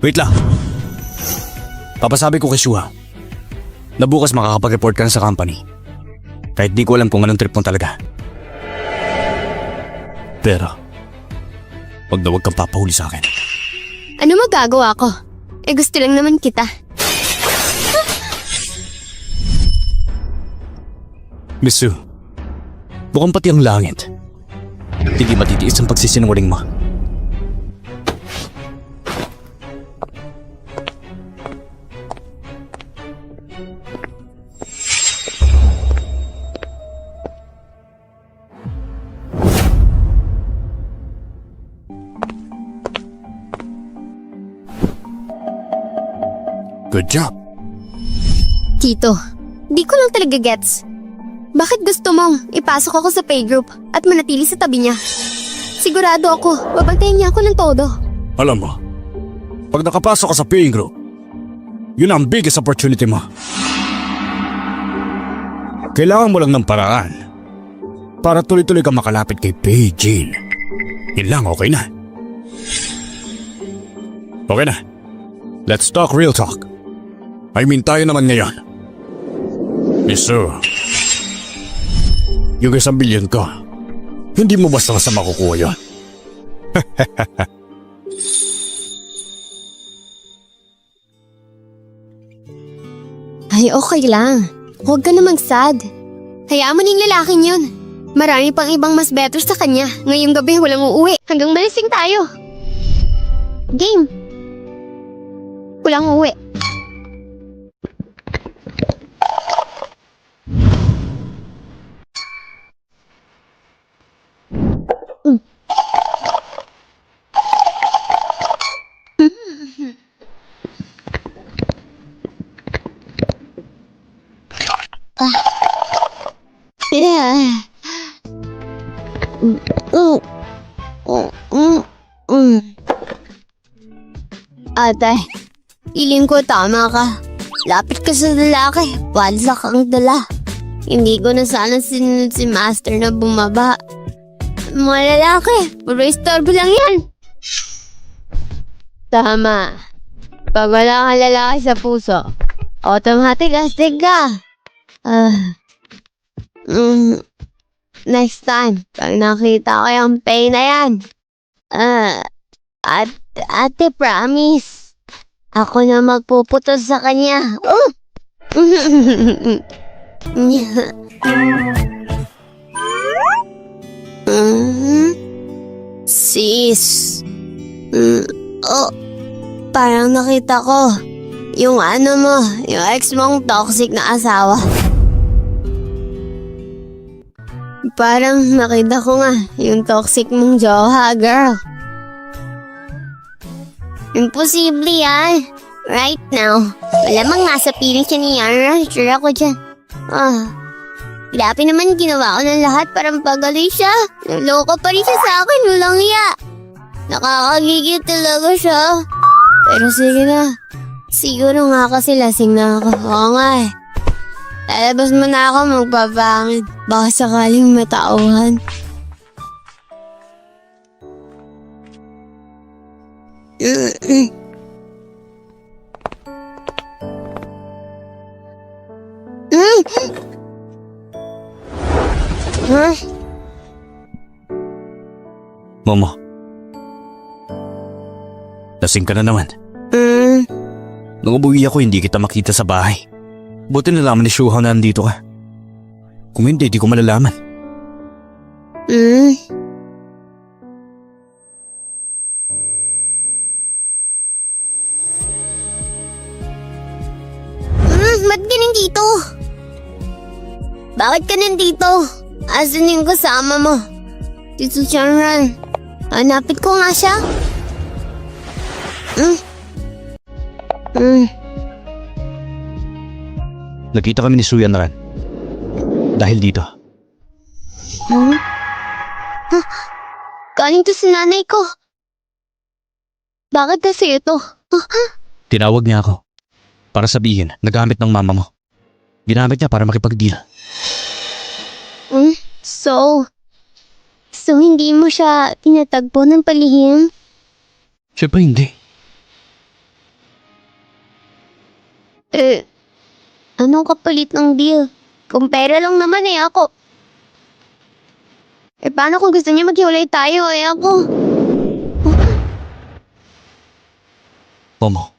Speaker 3: Wait lang. Papasabi ko kay Shua na bukas makakapag-report ka na sa company. Kahit di ko alam kung anong trip mo talaga. Pero, wag na wag kang papahuli sa akin.
Speaker 1: Ano magagawa ko? Gusto lang naman kita.
Speaker 3: Miss Sue, mukhang pati ang langit. Hindi matitiis ang pagsisinungaling mo.
Speaker 2: Good job.
Speaker 1: Tito, di ko lang talaga gets. Bakit gusto mong ipasok ako sa playgroup at manatili sa tabi niya? Sigurado ako, babantayan niya ako ng todo.
Speaker 2: Alam mo, pag nakapasok ka sa paying group, yun ang biggest opportunity mo. Kailangan mo lang ng paraan para tuloy-tuloy ka makalapit kay Pei Jean. Yun lang, okay na. Okay na. Let's talk real talk. I mean, tayo naman ngayon. Miss Sue, yung 1 billion ko, hindi mo basta-basta makukuha yun.
Speaker 1: Ay, okay lang. Huwag ka na mag-sad. Hayaan mo na yung lalaking yun. Marami pang ibang mas better sa kanya. Ngayong gabi walang uuwi. Hanggang malasing tayo. Game. Walang uuwi. Ate, feeling ko tama ka. Lapit ka sa lalaki, padlock ang dala. Hindi ko na sana sinunod si Master na bumaba. Mga lalaki, puro istorbo lang yan. Tama. Pag wala kang lalaki sa puso, automatic astig ka. Next time, pag nakita ko yung pain na yan, ate promise, ako na magpuputos sa kanya. Sis. Parang nakita ko Yung ano mo, yung ex mong toxic na asawa. Parang nakita ko nga yung toxic mong jowa, girl. Imposible yan. Right now. Malamang nasa piling siya ni Yara. Sure ako dyan. Grabe naman ginawa ko ng lahat para mapagaling siya. Naloko pa rin siya sa akin. Walang iya. Nakakagigil talaga siya. Pero sige na. Siguro nga kasi lasing na ako. Oo nga eh. Lalabas mo na ako magpapangit. Baka sakaling matauhan.
Speaker 3: Momo. Lasing ka na naman. Nung umuwi ako, hindi kita makita sa bahay. Buti nalaman ni Shuhao na nandito ka. Kung hindi, di ko malalaman.
Speaker 1: Ba't ka nandito? Bakit ka nandito? Asan yung kasama mo? Tito Chanran, hanapin ko nga siya.
Speaker 3: Nakita kami ni Suyan Ran. Dahil dito.
Speaker 1: Galing to sa nanay ko. Bakit na sa'yo to?
Speaker 3: Tinawag niya ako. Para sabihin, nagamit ng mama mo. Ginamit niya para makipag-deal.
Speaker 1: So hindi mo siya tinatagpo ng palihim?
Speaker 3: Siyempre hindi.
Speaker 1: Anong kapalit ng deal? Kung pera lang naman ako. Paano kung gusto niya maghiwalay tayo ako?
Speaker 3: Momo.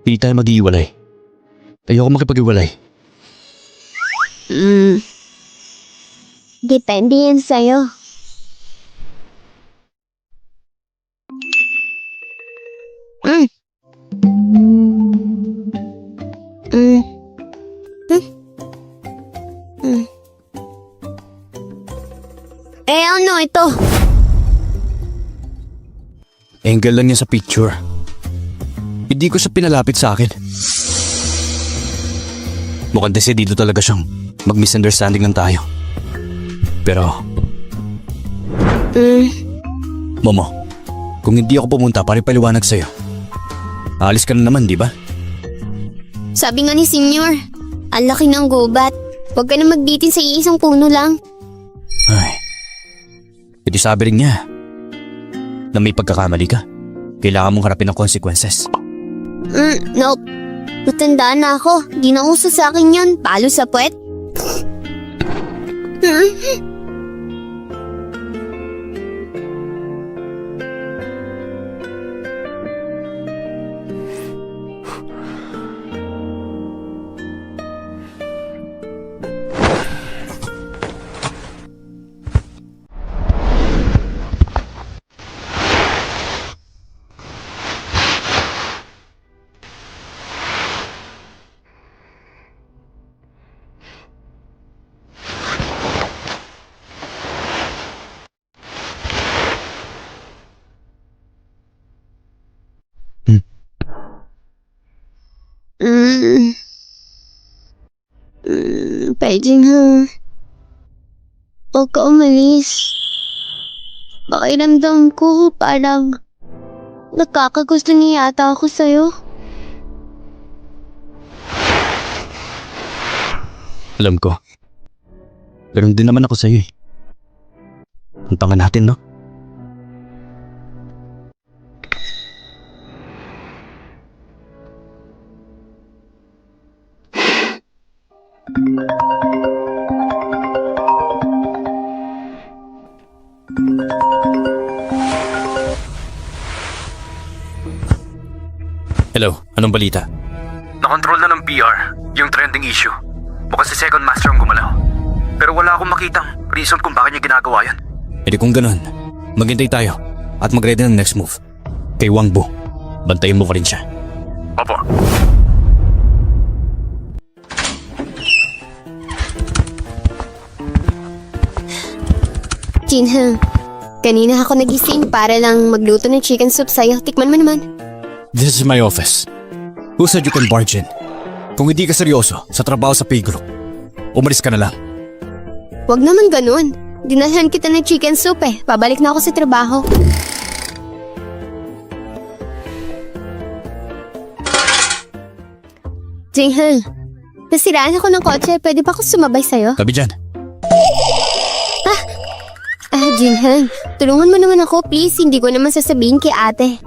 Speaker 3: Hindi tayo mag-iiwalay. Ayoko makipag-iwalay.
Speaker 1: Depende yan sa'yo. Ano ito?
Speaker 3: Angle lang niya sa picture. Hindi ko siya pinalapit sa akin. Mukhang desidido talaga siyang mag-misunderstanding lang tayo. Pero... Momo, kung hindi ako pumunta para ipaliwanag sa'yo, aalis ka na naman, di ba?
Speaker 1: Sabi nga ni Senior, ang laki ng gubat. Huwag ka na magbitin sa iisang puno lang.
Speaker 3: Ay, edi sabi rin niya na may pagkakamali ka. Kailangan mong harapin ang consequences.
Speaker 1: Nope. Matandaan na ako. Di na uso sa akin yun. Palo sa puwet. Pwede na. Huwag ka umalis. Pakiramdam ko parang nakakagusto niya yata ako sa'yo.
Speaker 3: Alam ko. Ganun din naman ako sa'yo eh. Puntangan natin, no? Hello, anong balita?
Speaker 4: Nakontrol na ng PR yung trending issue. Mukhang si Second Master ang gumalaw. Pero wala akong makitang reason kung bakit niya ginagawa yan.
Speaker 3: E di kung ganun, maghintay tayo at mag-ready ng next move. Kay Wang Bu, bantayin mo pa rin siya.
Speaker 4: Opo.
Speaker 1: Jinheng, kanina ako nagising para lang magluto ng chicken soup sa'yo. Tikman mo naman.
Speaker 3: This is my office. Who said you can barge in? Kung hindi ka seryoso sa trabaho sa pay group, umalis ka na lang.
Speaker 1: Wag naman ganun. Dinalhan kita ng chicken soup eh. Pabalik na ako sa trabaho. Jinheng, nasiraan ako ng kotse. Pwede ba ako sumabay sa'yo?
Speaker 3: Tabi dyan.
Speaker 1: Jinheng, tulungan mo naman ako please. Hindi ko naman sasabihin kay ate.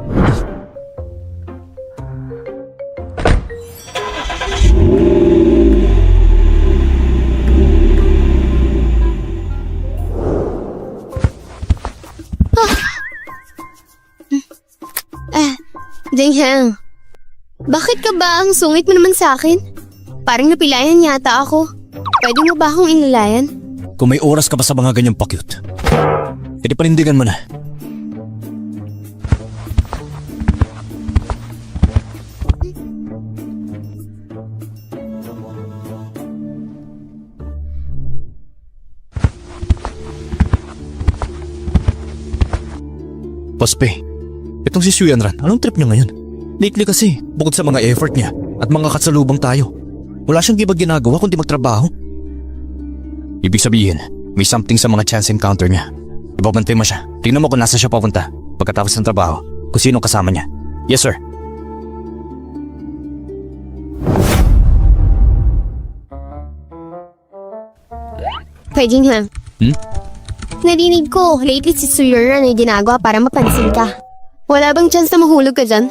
Speaker 1: Jinheng, bakit ka ba ang sungit mo naman sa akin? Parang napilayan yata ako. Pwede mo ba akong inalayan?
Speaker 3: Kung may oras ka pa sa mga ganyang pakyut, edi panindigan mo na. Pospe, itong si Suyanran, anong trip niya ngayon? Lately kasi, bukod sa mga effort niya at mga katsalubang tayo, wala siyang ibang ginagawa kundi magtrabaho. Ibig sabihin, may something sa mga chance encounter niya. Ibabantay mo siya. Tingnan mo kung nasa siya papunta pagkatapos ng trabaho, kung sino kasama niya. Yes, sir.
Speaker 1: Pwede nga. Narinig ko, lately si Suyuran ay ginagawa para mapansin ka. Wala bang chance na mahulog ka dyan?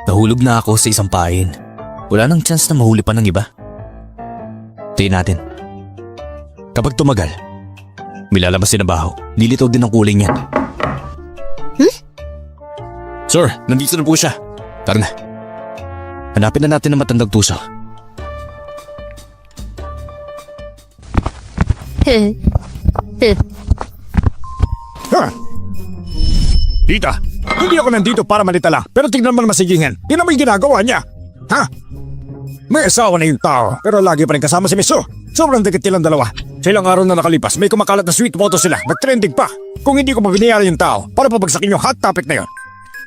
Speaker 3: Nahulog na ako sa isang pain. Wala nang chance na mahuli pa ng iba. Tingnan natin. Kapag tumagal, may lalabas din na baho. Lilitaw din ang kulay niyan. Sir, nandito na po siya. Tara na. Hanapin na natin ang matandang tuso.
Speaker 2: Ha? Tita, hindi ako nandito para malitala. Pero tignan mo naman si Jinheng. Tignan mo yung ginagawa niya. Ha? May asawa na yung tao, pero lagi pa rin kasama si Miso. Sobrang dikit nilang dalawa. Sa ilang araw na nakalipas, may kumakalat na sweet photo sila. Nag-trending pa. Kung hindi ko pa biniyari yung tao, para pabagsakin yung hot topic na yun.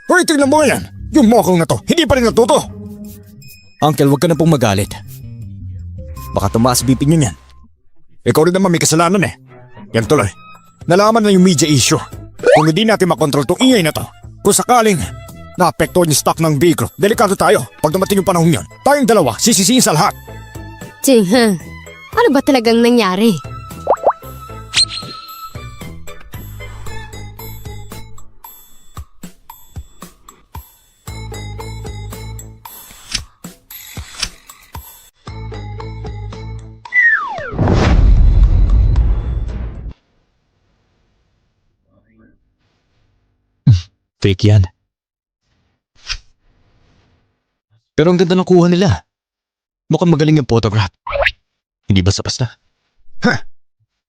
Speaker 2: Hoy, tignan mo yan. Yung mokong na to, hindi pa rin natuto.
Speaker 3: Uncle, huwag ka na pong magalit. Baka tumaas BP niyo yan.
Speaker 2: Ikaw rin naman may kasalanan eh. Yan tuloy. Nalaman na yung media issue. Kung hindi natin makontrol tong ingay na to, kung sakaling naapektuhan yung stock ng B Group, delikado tayo. Pag dumating yung panahon yun, tayong dalawa sisisiin sa lahat.
Speaker 1: Jinheng, ano ba talagang nangyari?
Speaker 3: Fake yan. Pero ang ganda ng kuha nila. Mukhang magaling yung photograph. Hindi basta-basta.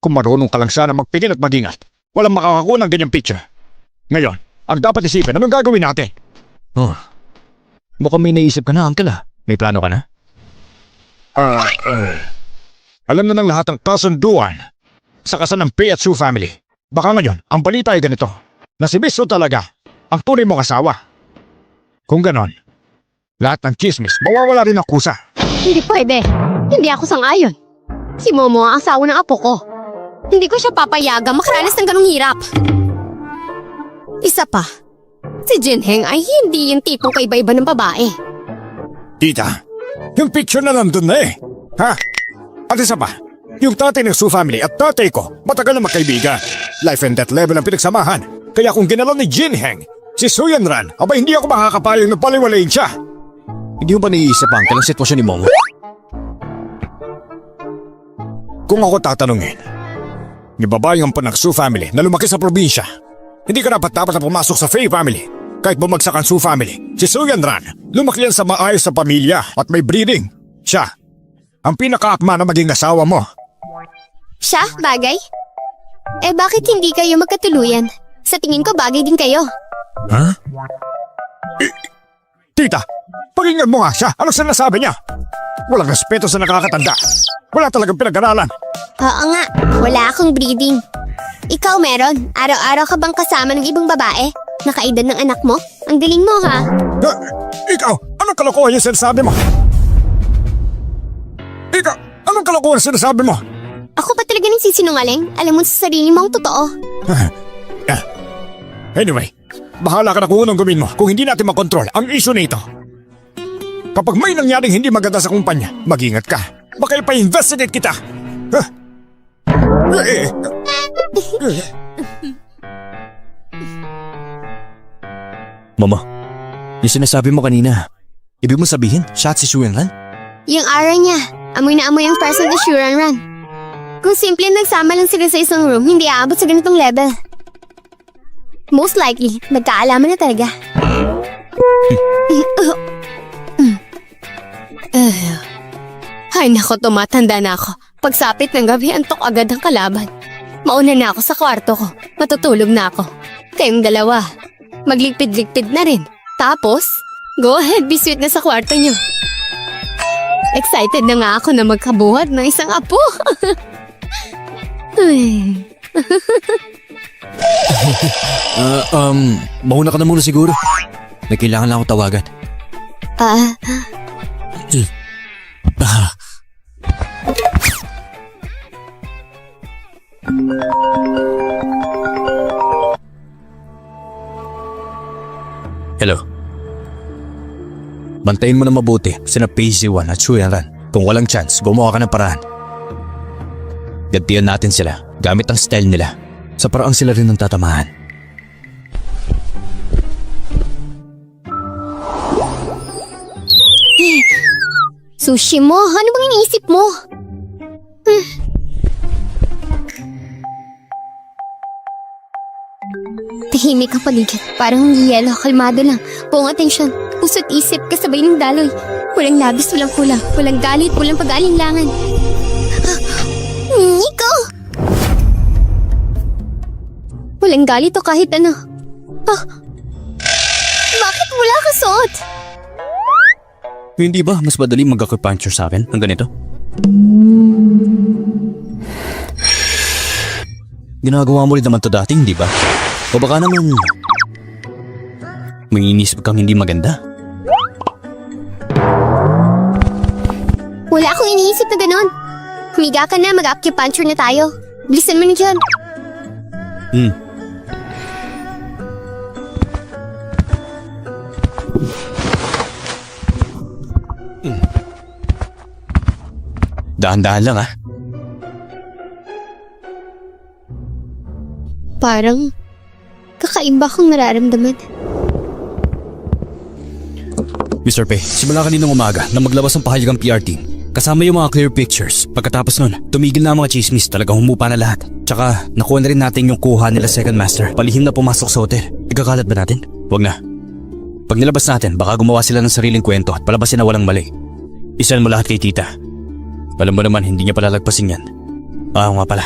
Speaker 2: Kung marunong ka lang sana magpigil at mag-ingat, walang makakakuha ng ganyang picture. Ngayon, ang dapat isipin, anong gagawin natin?
Speaker 3: Oh. Mukhang may naisip ka na, Uncle ah. May plano ka na?
Speaker 2: Alam na ng lahat ang kasunduan sa kasal ng Pei at Su family. Baka ngayon, ang balita ay ganito, na si Miso talaga ang tunay mong asawa. Kung ganon, lahat ng chismis, mawawala rin ang kusa.
Speaker 1: Hindi pwede. Hindi ako sang-ayon. Si Momo ang asawa ng apo ko. Hindi ko siya papayagang makaranas ng ganong hirap. Isa pa, si Jinheng ay hindi yung tipong kaiba-iba ng babae.
Speaker 2: Tita, yung picture na nandun na eh. Ha? At isa pa, yung tatay ng Su family at tatay ko, matagal na magkaibigan. Life and death level ang pinagsamahan. Kaya kung ginalaw ni Jinheng, si Suyanran, aba hindi ako makakapayag na paliwalayin siya.
Speaker 3: Hindi mo ba naiisip, Uncle, ang sitwasyon ni Momo?
Speaker 2: Kung ako tatanungin, ni babae ang panak Su family na lumaki sa probinsya, hindi ka dapat na pumasok sa Fei family. Kahit bumagsak ang Su family, si Suyanran, lumaki yan sa maayos sa pamilya at may breeding. Siya, ang pinakaakma na maging asawa mo.
Speaker 1: Siya, bagay? Eh bakit hindi kayo magkatuluyan? Sa tingin ko bagay din kayo.
Speaker 2: Ha? Tita, Pakinggan mo nga siya. Anong sinasabi niya? Walang respeto sa nakakatanda. Wala talagang pinag-aralan.
Speaker 5: Oo nga, wala akong breeding. Ikaw meron? Araw-araw ka bang kasama ng ibang babae? Nakaedad ng anak mo? Ang galing mo ha?
Speaker 2: Ikaw, anong kalokohan yung sinasabi mo? Ikaw, anong kalokohan yung sinasabi mo?
Speaker 5: Ako pa talaga nagsisinungaling? Alam mo sa sarili mo ang totoo.
Speaker 2: Anyway, bahala ka na kung anong gawin mo kung hindi natin makontrol ang issue nito. Kapag may nangyaring hindi maganda sa kumpanya, mag-ingat ka. Baka ipa-investigate kita.
Speaker 3: Mama, yung sinasabi mo kanina, ibig mo sabihin, siya at si Suyenran?
Speaker 5: Yung aura niya, amoy na amoy ang person na Shuran Run. Kung simple nagsama lang sila sa isang room, hindi aabot sa ganitong level. Most likely, nagkaalaman na talaga.
Speaker 1: Ay nako, tumatanda na ako. Pagsapit ng gabi, antok agad ang kalaban. Mauna na ako sa kwarto ko. Matutulog na ako. Kayong dalawa, magligpid-ligpid na rin. Tapos, go ahead, be sweet na sa kwarto nyo. Excited na nga ako na magkabuhat ng isang apo. Ay.
Speaker 3: Mauna ka na muna siguro. May kailangan lang ako tawagan. Hello. Bantayin mo na mabuti sina Pacey 1 at Suyenran. Kung walang chance, gumawa ka ng paraan. Gantihan natin sila gamit ang style nila. Sa paraang sila rin ang tatamahan.
Speaker 5: Sushi mo? Ano bang iniisip mo? Tahimik ang paligid. Parang yelo, kalmado lang. Buong atensyon. Puso't isip kasabay ng daloy. Walang labis, walang kulang. Walang galit, walang pag-aalinlangan. Nico! Walang galit o kahit ano. Bakit wala ka suot?
Speaker 3: Hindi ba mas madali mag-acupuncture sa akin ng ganito? Ginagawa mo rin naman to dating, di ba? O baka naman may inisip kang hindi maganda?
Speaker 5: Wala akong iniisip na ganon. Humiga ka na, mag-acupuncture na tayo. Bilisan mo na dyan.
Speaker 3: Dahan-dahan lang
Speaker 5: Parang kakaiba akong nararamdaman.
Speaker 3: Mr. Pei, simula kaninang umaga na maglabas ng pahayag ang PR team. Kasama yung mga clear pictures. Pagkatapos nun, tumigil na ang mga chismis. Talagang humupa na lahat. Tsaka, nakuha na rin natin yung kuha nila Second Master. Palihim na pumasok sa hotel. Ikakalat ba natin? Huwag na. Pag nilabas natin, baka gumawa sila ng sariling kwento at palabasin na walang mali. Isan mo lahat kay tita. Alam mo naman, hindi niya palalagpasin yan. Oo nga pala.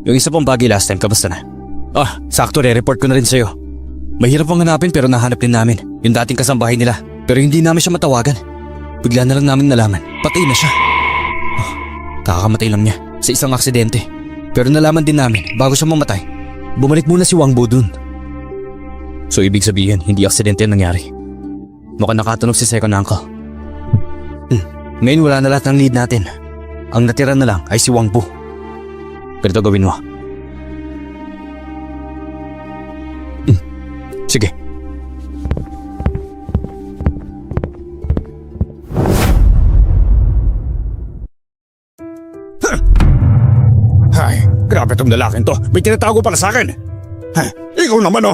Speaker 3: Yung isa pang bagay last time, kamusta na? Sakto re-report ko na rin sa'yo. Mahirap ang hanapin pero nahanap din namin. Yung dating kasambahay nila. Pero hindi namin siya matawagan. Bigla na lang namin nalaman. Patay na siya. Kakakamatay lang niya sa isang aksidente. Pero nalaman din namin bago siya mamatay. Bumalik muna si Wang Bo dun. So ibig sabihin, hindi aksidente ang nangyari. Mukhang nakatunog si Second Uncle. Ngayon wala na lahat ng lead natin. Ang natira na lang ay si Wang Bo. Ganito gawin mo. Sige.
Speaker 2: Ay, grabe tong lalaking to. May tinatago para sa akin. Ikaw naman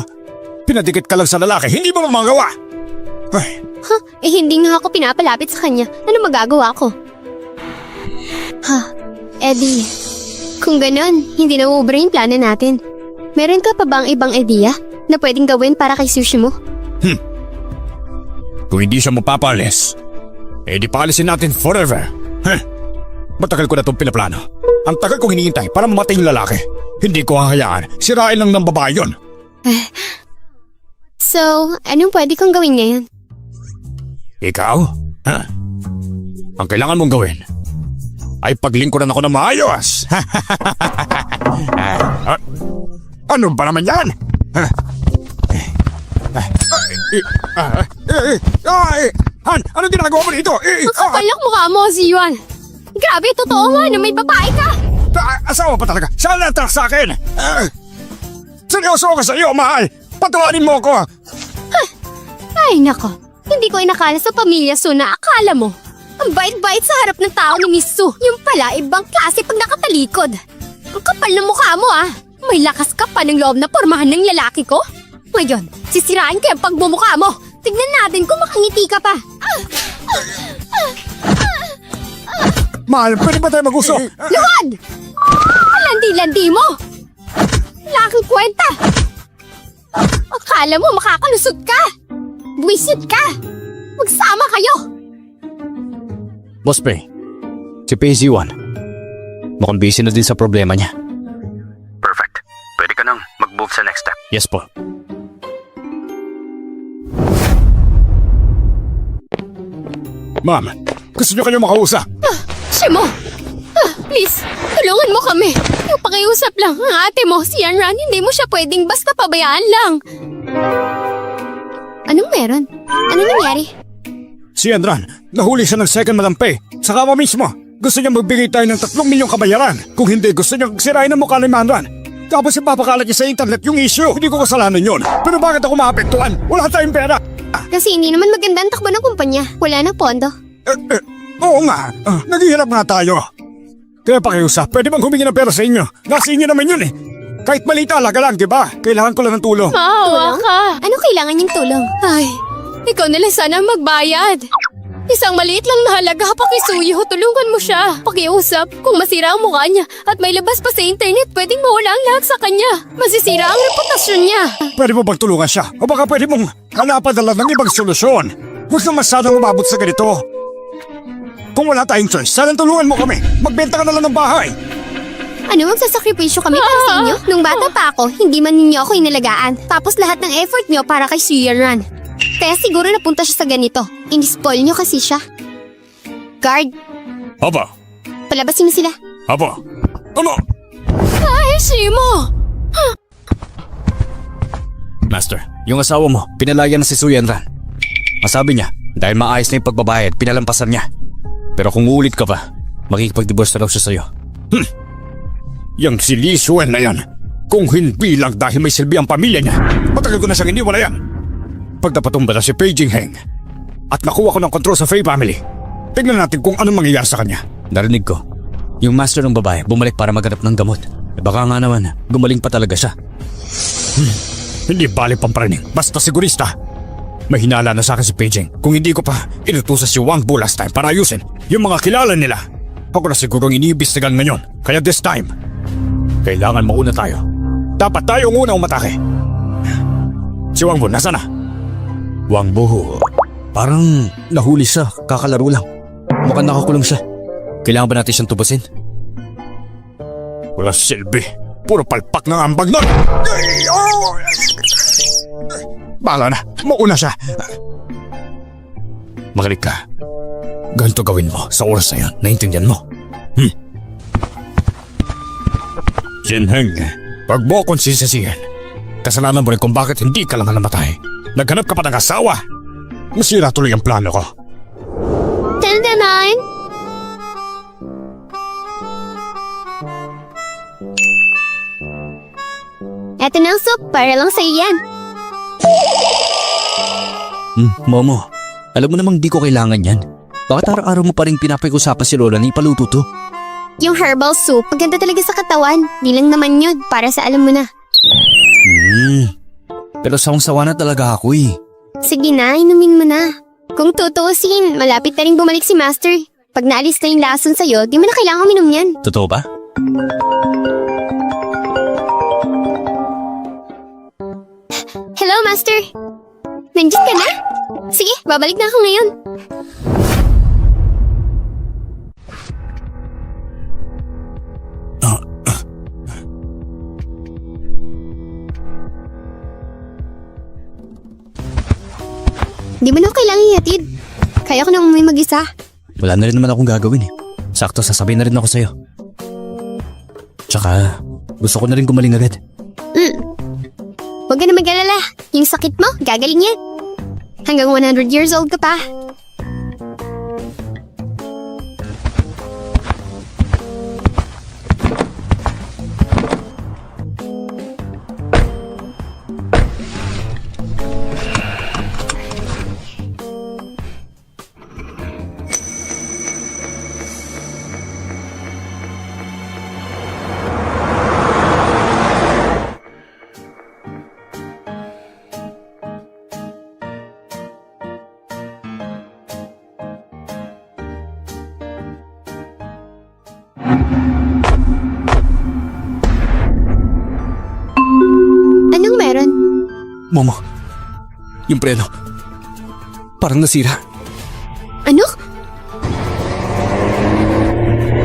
Speaker 2: Pinadikit ka lang sa lalaki, hindi mo magawa. Ay,
Speaker 5: Hindi nga ako pinapalapit sa kanya. Ano magagawa ko? Eddie, kung ganon, hindi na uubra yung plano natin. Meron ka pa bang ibang idea na pwedeng gawin para kay sushi mo?
Speaker 2: kung hindi siya mapapalis, di paalisin natin forever. Matagal ko na itong pinaplano. Ang tagal kong hinihintay para mamatay yung lalaki. Hindi ko hahayaan. Sirain lang ng babae yun.
Speaker 5: So, anong pwede kong gawin ngayon?
Speaker 2: Ikaw? Ha? Ang kailangan mong gawin ay paglingkuran ako ng maayos. Ano ba naman yan? Han, ano ginagawa mo dito?
Speaker 1: Ang kapal ng mukha mo, si Yuan. Grabe, totoo nga na may babae ka.
Speaker 2: Asawa pa talaga. Saan natak sa akin? Seryoso ako sa iyo, mahal. Patuwanin mo ako.
Speaker 1: Ay, nako. Hindi ko inakala sa pamilya Su na akala mo. Ang bait-bait sa harap ng tao ni Miss Su. Yung pala, ibang klase pag nakatalikod. Ang kapal ng mukha mo, ah. May lakas ka pa ng loob na pormahan ng lalaki ko. Ngayon, sisirain ko yung pagbumukha mo. Tignan natin kung makangiti ka pa.
Speaker 2: Mahal, pwede ba tayo mag-usap?
Speaker 1: Luhad! Landi-landi mo! Wala kang kwenta! Akala mo makakalusot ka! Buwisit ka! Magsama kayo!
Speaker 3: Boss Pre, si PZ1. Mukhang busy na din sa problema niya.
Speaker 4: Perfect. Pwede ka nang mag-move sa next step.
Speaker 3: Yes po.
Speaker 2: Ma'am, gusto niyo kayo makausap?
Speaker 1: Shimo! Please, tulungan mo kami. Yung pakiusap lang ang ate mo, si Yanran, hindi mo siya pwedeng basta pabayaan lang. Anong meron? Ano nangyari?
Speaker 2: Si Andran, nahuli siya ng second malampay. Saka mo mismo, gusto niya magbigay tayo ng 3 milyong kabayaran. Kung hindi, gusto niya sirain ang mukha ni Manran. Tapos ipapakalat niya sa internet yung issue. Hindi ko kasalanan yun. Pero bakit ako maapektuhan? Wala tayong pera.
Speaker 5: Kasi hindi naman maganda ang takbo ng kumpanya. Wala na pondo.
Speaker 2: Oo nga, naghihirap nga tayo. Kaya pakiusap, pwede bang humingi ng pera sa inyo? Nasa inyo naman yun eh. Kahit maliit alaga lang, di ba? Kailangan ko lang ng tulong.
Speaker 1: Maawa ka.
Speaker 5: Ano kailangan niyang tulong?
Speaker 1: Ay, ikaw na lang sana ang magbayad. Isang maliit lang na halaga, pakisuyo, tulungan mo siya. Pakiusap, kung masira ang mukha niya at may labas pa sa internet, pwedeng mawala ang lahat sa kanya. Masisira ang reputasyon niya.
Speaker 2: Pwede mo bang tulungan siya? O baka pwede mong hanapadala ng ibang solusyon? Huwag na masyadong umabot sa ganito. Kung wala tayong choice, sana tulungan mo kami. Magbenta ka na lang ng bahay.
Speaker 5: Ano, magsasakripisyo kami para sa inyo? Nung bata pa ako, hindi man ninyo ako inalagaan. Tapos lahat ng effort niyo para kay Suyeran. Kaya siguro napunta siya sa ganito. In-spoil niyo kasi siya. Guard,
Speaker 2: Aba,
Speaker 5: palabasin mo sila.
Speaker 2: aba, ano?
Speaker 1: Ay, Shimo!
Speaker 3: Master, yung asawa mo, pinalaya na si Suyanran. Masabi niya, dahil maayos na yung pagbabayad, pinalampasan niya. Pero kung uulit ka pa, makikipag-divorce na daw siya sa'yo.
Speaker 2: Yang si Lee Suen na yan. Kung hindi lang dahil may silbi ang pamilya niya, matagal ko na siyang iniwala yan. Pagdapatumba na si Pei Jingheng at nakuha ko ng kontrol sa Fei family, tignan natin kung anong mangyayari sa kanya.
Speaker 3: Narinig ko, yung master ng babae bumalik para maghanap ng gamot. Baka nga naman, gumaling pa talaga siya.
Speaker 2: Hindi bali pamparaning, basta sigurista. May hinala na sa akin si Pei Jing. Kung hindi ko pa inutusan si Wang Bu last time para ayusin yung mga kilala nila, ako na sigurong iniibistigan ngayon. Kaya this time, kailangan mauna tayo. Dapat tayo ang unang umatake. Si Wang Bu, nasa na?
Speaker 3: Wang Bu, parang nahuli siya, kakalaro lang. Mukhang nakakulong siya. Kailangan ba natin siyang tubusin?
Speaker 2: Wala silbi. Puro palpak ng ambag nun. Bahala na. Mauna siya. Magaling ka. Ganito gawin mo sa oras na yun. Naintindihan mo? Jinheng, pag mo akong sisisihin, kasalanan mo rin kung bakit hindi ka lang namatay. Naghanap ka pa ng asawa. Masira tuloy ang plano ko.
Speaker 5: 10-9. Eto na ang soup, para lang sa'yo yan.
Speaker 3: Momo, alam mo namang di ko kailangan yan. Bakit araw-araw mo pa rin pinapag-usapan si Lola na ipaluto to?
Speaker 5: Yung herbal soup, maganda talaga sa katawan. Di lang naman yun, para sa alam mo na.
Speaker 3: Pero sawang-sawa na talaga ako eh.
Speaker 5: Sige na, inumin mo na. Kung tutuusin, malapit na rin bumalik si Master. Pag naalis na yung lason sa'yo, di mo na kailangan uminom yan.
Speaker 3: Totoo ba?
Speaker 5: Hello, Master. Nandiyan ka na? Sige, babalik na ako ngayon. Di mo na kailangan ihatid. Kaya ko na umuwi mag-isa.
Speaker 3: Wala na rin naman akong gagawin eh. Sakto, sasabihin na rin ako sa'yo. Tsaka, gusto ko na rin gumaling agad.
Speaker 5: Huwag ka na mag-alala. Yung sakit mo, gagaling yan. Hanggang 100 years old ka pa. Anong meron?
Speaker 3: Momo, yung preno. Parang nasira.
Speaker 5: Ano?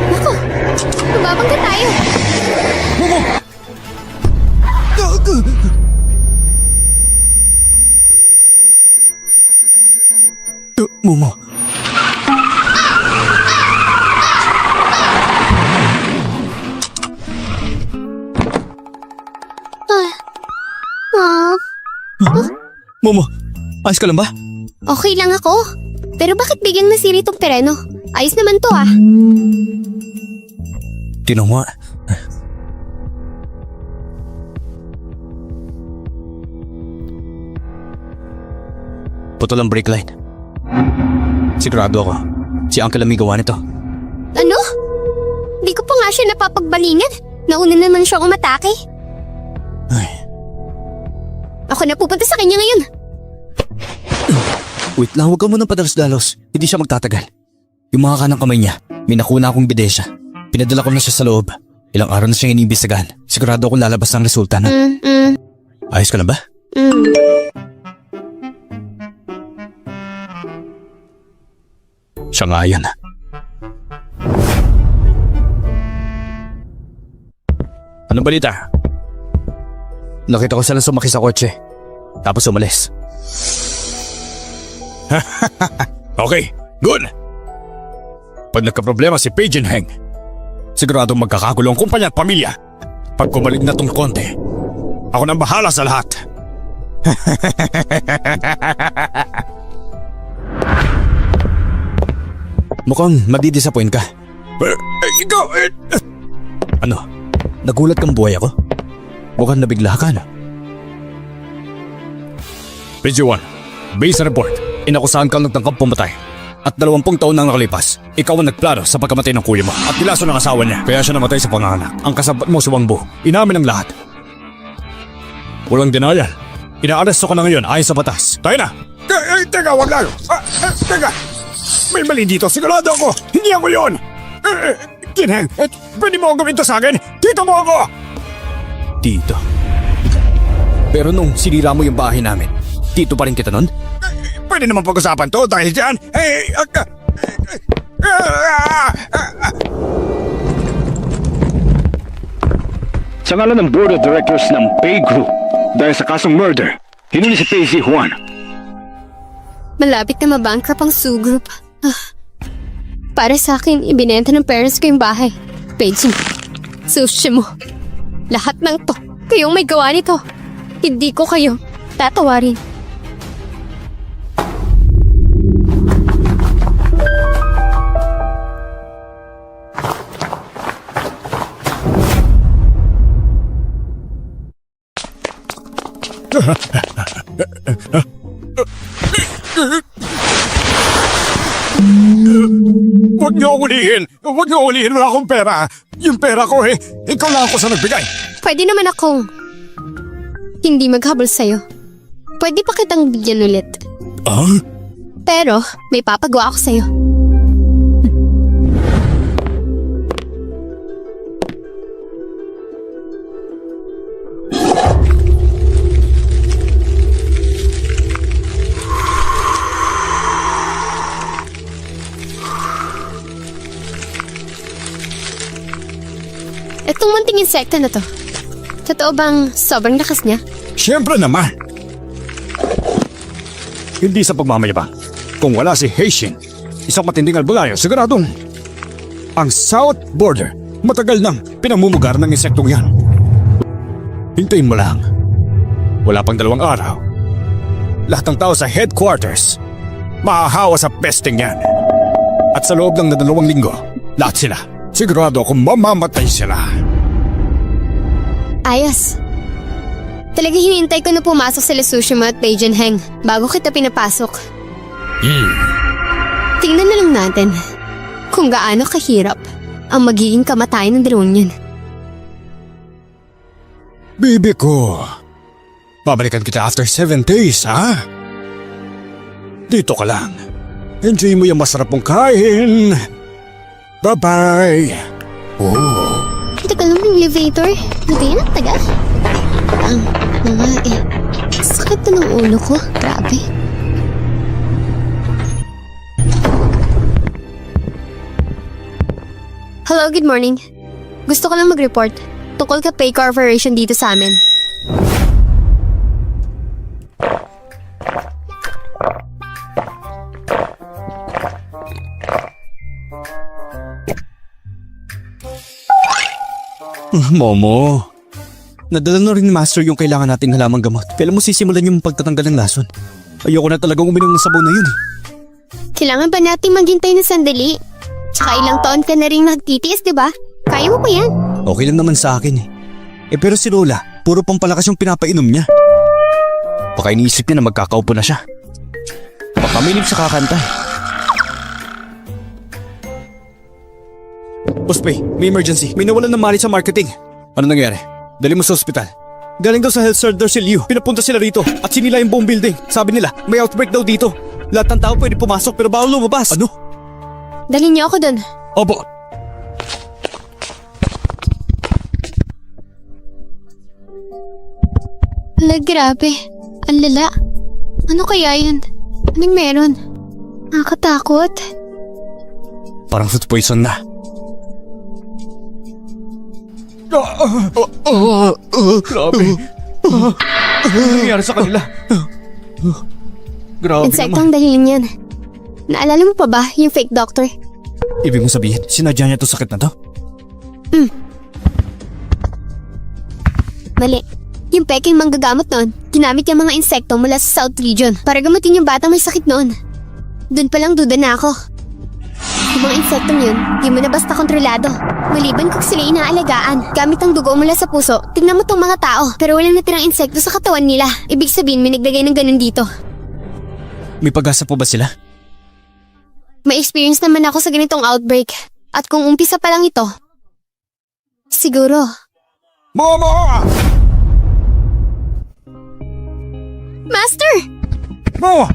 Speaker 5: Naku, mababangga tayo.
Speaker 3: Momo.
Speaker 5: Ah,
Speaker 3: Momo, ayos ka lang ba?
Speaker 5: okay lang ako. Pero bakit biglang nasira itong tereno? Ayos naman to ah.
Speaker 3: Tinong mo. Putol ang brake line. Sigurado ako, si Uncle ang may gawa nito.
Speaker 5: Ano? Di ko pa nga siya napapagbalingan. Nauna naman siyang umatake.
Speaker 3: Ay,
Speaker 5: Ako na pupunta sa kanya ngayon.
Speaker 3: wait lang, huwag ka munang padalos-dalos. Hindi siya magtatagal. Yung mga kanang kamay niya, may nakuna akong bidesya. Pinadala ko na siya sa loob. Ilang araw na siyang iniimbestigahan. Sigurado akong lalabas ang resulta na. Ayos ka lang ba? Siya nga yan. Anong balita? Nakita ko silang sumakay sa kotse. Tapos umalis.
Speaker 2: Okay, good. Pag nagka-problema si Paige and Heng, siguradong magkakagulo ang kumpanya at pamilya. Pag kumalig na tong konti, ako nang bahala sa lahat.
Speaker 3: Mukhang madidisappoint ka.
Speaker 2: Ikaw,
Speaker 3: Ano? Nagulat kang buhay ako? Mukhang nabigla ka na.
Speaker 2: Page 1, base report. Inakusahan kang nagtangkap pumatay. At 20 taon nang nakalipas, ikaw ang nagplano sa pagkamatay ng kuya mo at nilaso ng asawa niya. Kaya siya namatay sa panganganak. Ang kasabot mo si Wang Bu, inamin ang lahat. Walang denial. Inaaresto ko na ngayon ayon sa batas. Tayo na! Teka, wag lang! Teka! May mali dito, sigurado ako! Hindi ako yun! Kinheng, pwede mo gawin to sa akin? Dito mo ako!
Speaker 3: Dito. Pero nung sinira mo yung bahay namin, dito pa rin kita nun?
Speaker 2: Pwede naman pag-usapan to dahil dyan.
Speaker 6: Sa ngalan ng Board of Directors ng Pay Group, dahil sa kasong murder, hinuli si Pay Si Juan.
Speaker 5: Malapit na mabankrupt ang Sue Group. Para sa akin, ibinenta ng parents ko yung bahay. Paige, sushi mo. Lahat ng to, kayong may gawa nito. Hindi ko kayo tatawarin.
Speaker 2: Huwag niyo ulihin! Huwag niyo ulihin! Wala akong pera! Yung pera ko ikaw lang ako sa nagbigay!
Speaker 5: Pwede naman akong hindi maghabol sa'yo. Pwede pa kitang bigyan ulit. Pero may papagawa ako sa'yo. Itong munting insekto na to. Totoo bang sobrang lakas niya?
Speaker 2: Siyempre naman! Hindi sa pagmamayabang. Kung wala si Haitian, isang matinding albulayo, siguradong ang South Border matagal nang pinamumugar ng insektong yan. Hintayin mo lang. Wala pang 2 araw. Lahat ng tao sa headquarters mahahawa sa pesting yan. At sa loob ng 2 linggo, lahat sila, sigurado akong mamamatay sila.
Speaker 5: Ayos. Talaga hinihintay ko na pumasok sila Tsushima at Beijing Heng bago kita pinapasok. Tingnan na lang natin kung gaano kahirap ang magiging kamatayan ng 2 yan.
Speaker 2: Bibi ko, babalikan kita after 7 days, ha? Dito ka lang. Enjoy mo yung masarap mong kain. Bye-bye. Oh.
Speaker 5: Tagal lang ng elevator. Buti yan ang tagal. Nga eh. Sakit na ng ulo ko. Grabe. Hello, good morning. Gusto ko lang mag-report tungkol ka Pay Corporation dito sa amin.
Speaker 3: Momo. Nadala na rin ni Master yung kailangan nating halamang gamot. Kailan mo sisimulan yung pagtatanggal ng lason? Ayoko na talagang uminom ng sabaw na yun eh.
Speaker 5: Kailangan ba natin maghintay na sandali? Tsaka ilang taon ka na rin nagtitiis, di ba? Kaya mo pa yan?
Speaker 3: Okay lang naman sa akin eh. Pero si Lola, puro pampalakas yung pinapainom niya. Baka iniisip niya na magkakaupo na siya. Baka minig sa kakanta eh. Boss Pay, may emergency. May nawalan ng mali sa marketing. Ano nangyari? Dali mo sa ospital. Galing daw sa health center si Liu. Pinapunta sila rito at sinila yung buong building. Sabi nila, may outbreak daw dito. Lahat ng tao pwede pumasok pero bawal lumabas. Ano?
Speaker 5: Dalhin niyo ako dun.
Speaker 3: Opo.
Speaker 5: Ala, grabe. Ang lala. Ano kaya yun? Anong meron? Nakakatakot.
Speaker 3: Parang food poison na. Grabe. Ano nangyari sa kanila? Grabe
Speaker 5: Insektong dalhin yan. Naalala mo pa ba yung fake doctor?
Speaker 3: Ibig mo sabihin, sinadya niya to sakit na to?
Speaker 5: Mali. Yung peking manggagamot noon, ginamit yung mga insekto mula sa South Region para gamutin yung batang may sakit noon. Doon pa lang duda na ako. Yung mga insektong yun, di mo na basta kontrolado. Maliban kung sila inaalagaan, gamit ang dugo mula sa puso, tignan mo tong mga tao, pero walang natirang insekto sa katawan nila. Ibig sabihin may naglagay ng ganun dito.
Speaker 3: May pag-asa po ba sila?
Speaker 5: May experience naman ako sa ganitong outbreak. At kung umpisa pa lang ito, siguro.
Speaker 2: Momo!
Speaker 5: Master!
Speaker 2: Mo!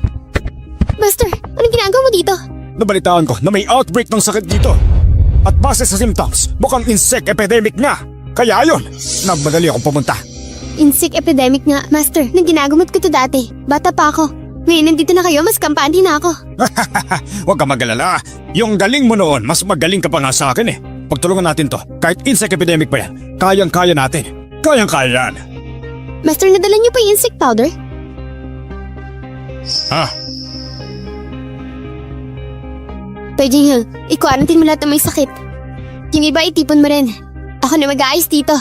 Speaker 5: Master, anong ginagawa mo dito?
Speaker 2: Nabalitaan ko na may outbreak ng sakit dito. At base sa symptoms, mukhang insect epidemic nga. Kaya ayun, nagmadali akong pumunta.
Speaker 5: Insect epidemic nga, Master. Nang ginagamot ko to dati. Bata pa ako. Ngayon nandito na kayo, mas kampante na ako.
Speaker 2: Huwag ka mag-alala. Yung galing mo noon, mas magaling ka pa nga sa akin eh. Pagtulungan natin to, kahit insect epidemic pa yan, kayang-kaya natin. Kayang-kaya yan.
Speaker 5: Master, nadala niyo pa yung insect powder?
Speaker 2: Ha?
Speaker 5: Pwede nga, i-quarantine mo lahat ng may sakit. Yung iba itipon mo rin. Ako na mag-aayos dito.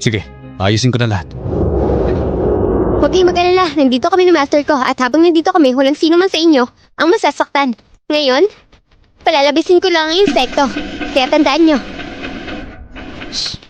Speaker 3: Sige, ayusin ko na lahat.
Speaker 5: Huwag kayong mag-alala, nandito kami ng master ko at habang nandito kami, walang sino man sa inyo ang masasaktan. Ngayon, palalabisin ko lang ang insekto. Kaya tandaan nyo. Shh.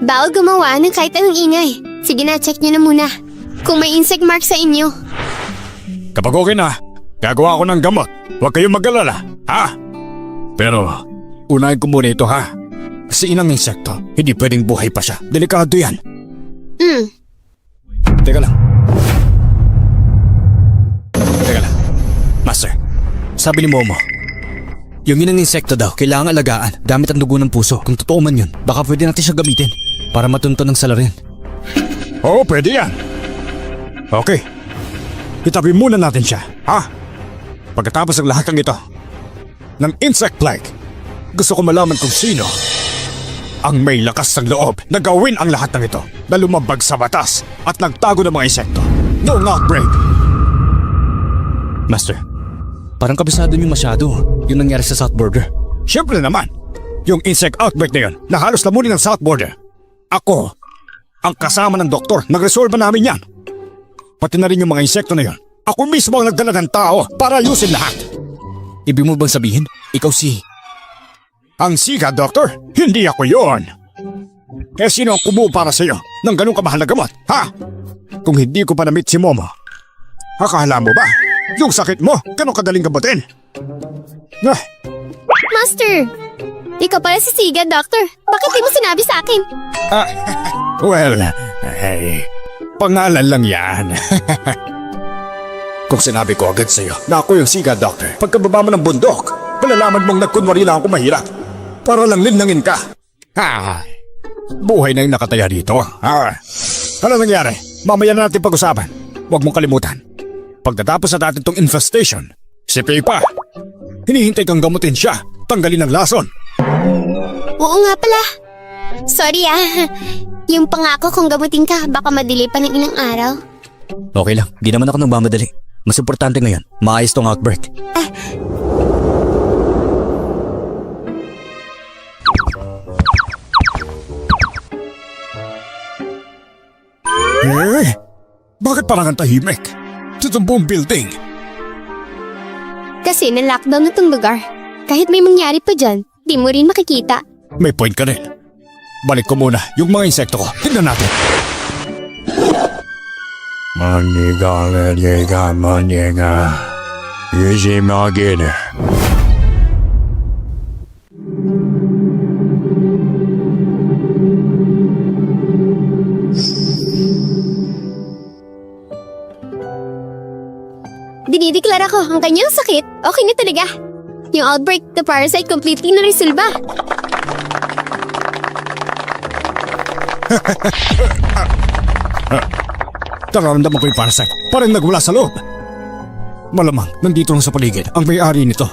Speaker 5: Bawal gumawa ng kahit anong ingay. Sige na, check nyo na muna. Kung may insect mark sa inyo.
Speaker 2: Kapag okay na, gagawa ko ng gamot. Huwag kayong mag-alala, ha? Pero, unahin ko muna ito, ha? Kasi inang insekto, hindi pwedeng buhay pa siya. Delikado yan. Teka lang.
Speaker 3: Master, sabi ni Momo, yung inang insekto daw, kailangan alagaan gamit ang dugo ng puso. Kung totoo man yun, baka pwede natin siya gamitin para matunto ng salarin.
Speaker 2: Oo, pwede yan. Okay. Itabi muna natin siya, ha? Pagkatapos ng lahat ng ito, ng insect plague, gusto ko malaman kung sino ang may lakas ng loob na gawin ang lahat ng ito na lumabag sa batas at nagtago ng mga insekto noong outbreak.
Speaker 3: Master, parang kabisado niyo masyado yung nangyari sa South Border.
Speaker 2: Siyempre naman, yung insect outbreak na yun na halos lamunin ng South Border. Ako, ang kasama ng doktor, nagresolba namin yan. Pati na rin yung mga insekto na yun. Ako mismo ang nagdala ng tao para ayusin lahat.
Speaker 3: Ibig mo bang sabihin, ikaw si...
Speaker 2: Ang sika, doktor, hindi ako yon. Kaya sino ang kumuha para sa'yo ng ganung kamahal na gamot, ha? Kung hindi ko pa na-meet si Momo, akala mo ba yung sakit mo ganun kadaling gamutin? Ah,
Speaker 5: Master! Ikaw pala si Siga, Doctor. Bakit di mo sinabi sa akin?
Speaker 2: well, pangalan lang yan. Kung sinabi ko agad sa'yo na ako yung sika, doctor, pagkababa mo ng bundok, malalaman mong nagkunwari lang ako mahirap para lang linangin ka. Buhay na yung nakataya dito. Ano nangyari? Mamaya na natin pag-usapan. Huwag mong kalimutan. Pagkatapos na natin tong infestation, si Pepa, hinihintay kang gamutin siya, tanggalin ang lason.
Speaker 5: Oo nga pala. Sorry Yung pangako kung gamutin ka, baka madili pa ng ilang araw.
Speaker 3: Okay lang, di naman ako nagmamadali. Mas importante ngayon, maayos tong outbreak.
Speaker 2: Bakit parang ang tahimik? Ito buong building.
Speaker 5: Kasi na-lockdown na tong lugar. Kahit may mangyari pa dyan, di mo rin makikita.
Speaker 2: May point ka rin. Balik ko muna yung mga insekto ko. Tignan natin. Maniga. Easy magin.
Speaker 5: Dinideklara ko ang kanyang sakit, okay na talaga. Yung outbreak na parasite completely na-resolba.
Speaker 2: Nararamdaman ko yung parasite. Parang nagwala sa loob. Malamang, nandito lang sa paligid ang may-ari nito.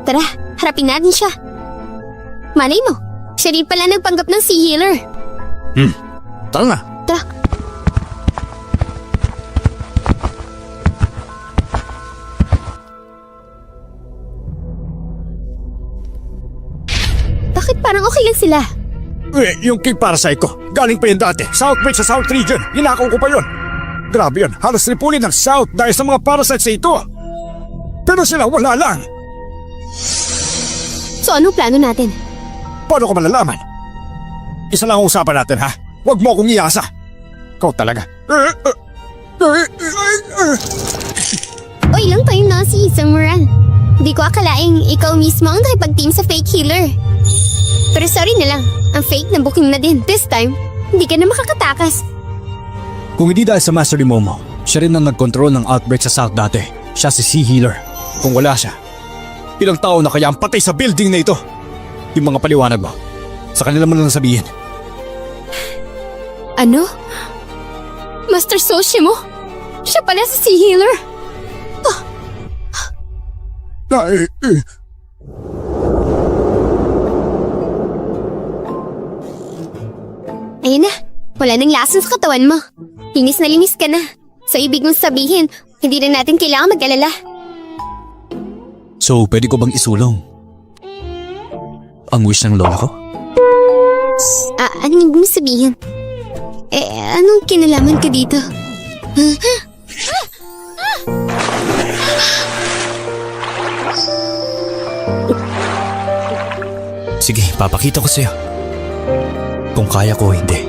Speaker 5: Tara, harapin natin siya. Malay mo, siya rin pala nagpanggap ng sea healer.
Speaker 2: Tara na.
Speaker 5: Tara. Bakit parang okay lang sila?
Speaker 2: Yung king parasite ko, galing pa yun dati. South Beach sa South Region, hinakaw ko pa yun. Grabe yun, halos ripulin ng South dahil sa mga parasites na ito. Pero sila wala lang.
Speaker 5: So anong plano natin?
Speaker 2: Paano ko malalaman? Isa lang ang usapan natin, ha? Huwag mo akong iasa. Ikaw talaga.
Speaker 5: O ilang time na si Samuran. Di ko akalaing ikaw mismo ang nakipag-team sa fake healer. Pero sorry na lang, ang fake na booking na din. This time, hindi ka na makakatakas.
Speaker 3: Kung hindi dahil sa Master ni Momo, siya rin ang nag-control ng outbreak sa South dati. Siya si Sea Healer. Kung wala siya, ilang tao na kaya ang patay sa building na ito? Yung mga paliwanag mo, sa kanila mo lang sabihin.
Speaker 5: Ano? Master Soshimo? Siya pala si Sea Healer? Ayun na, wala nang lason sa katawan mo. Linis na linis ka na. So ibig mong sabihin, hindi na natin kailangan mag-alala.
Speaker 3: So, pwede ko bang isulong ang wish ng lola ko?
Speaker 5: Anong ibig mong sabihin? Anong kinalaman ka dito?
Speaker 3: Sige, papakita ko sa'yo. Kung kaya ko o hindi.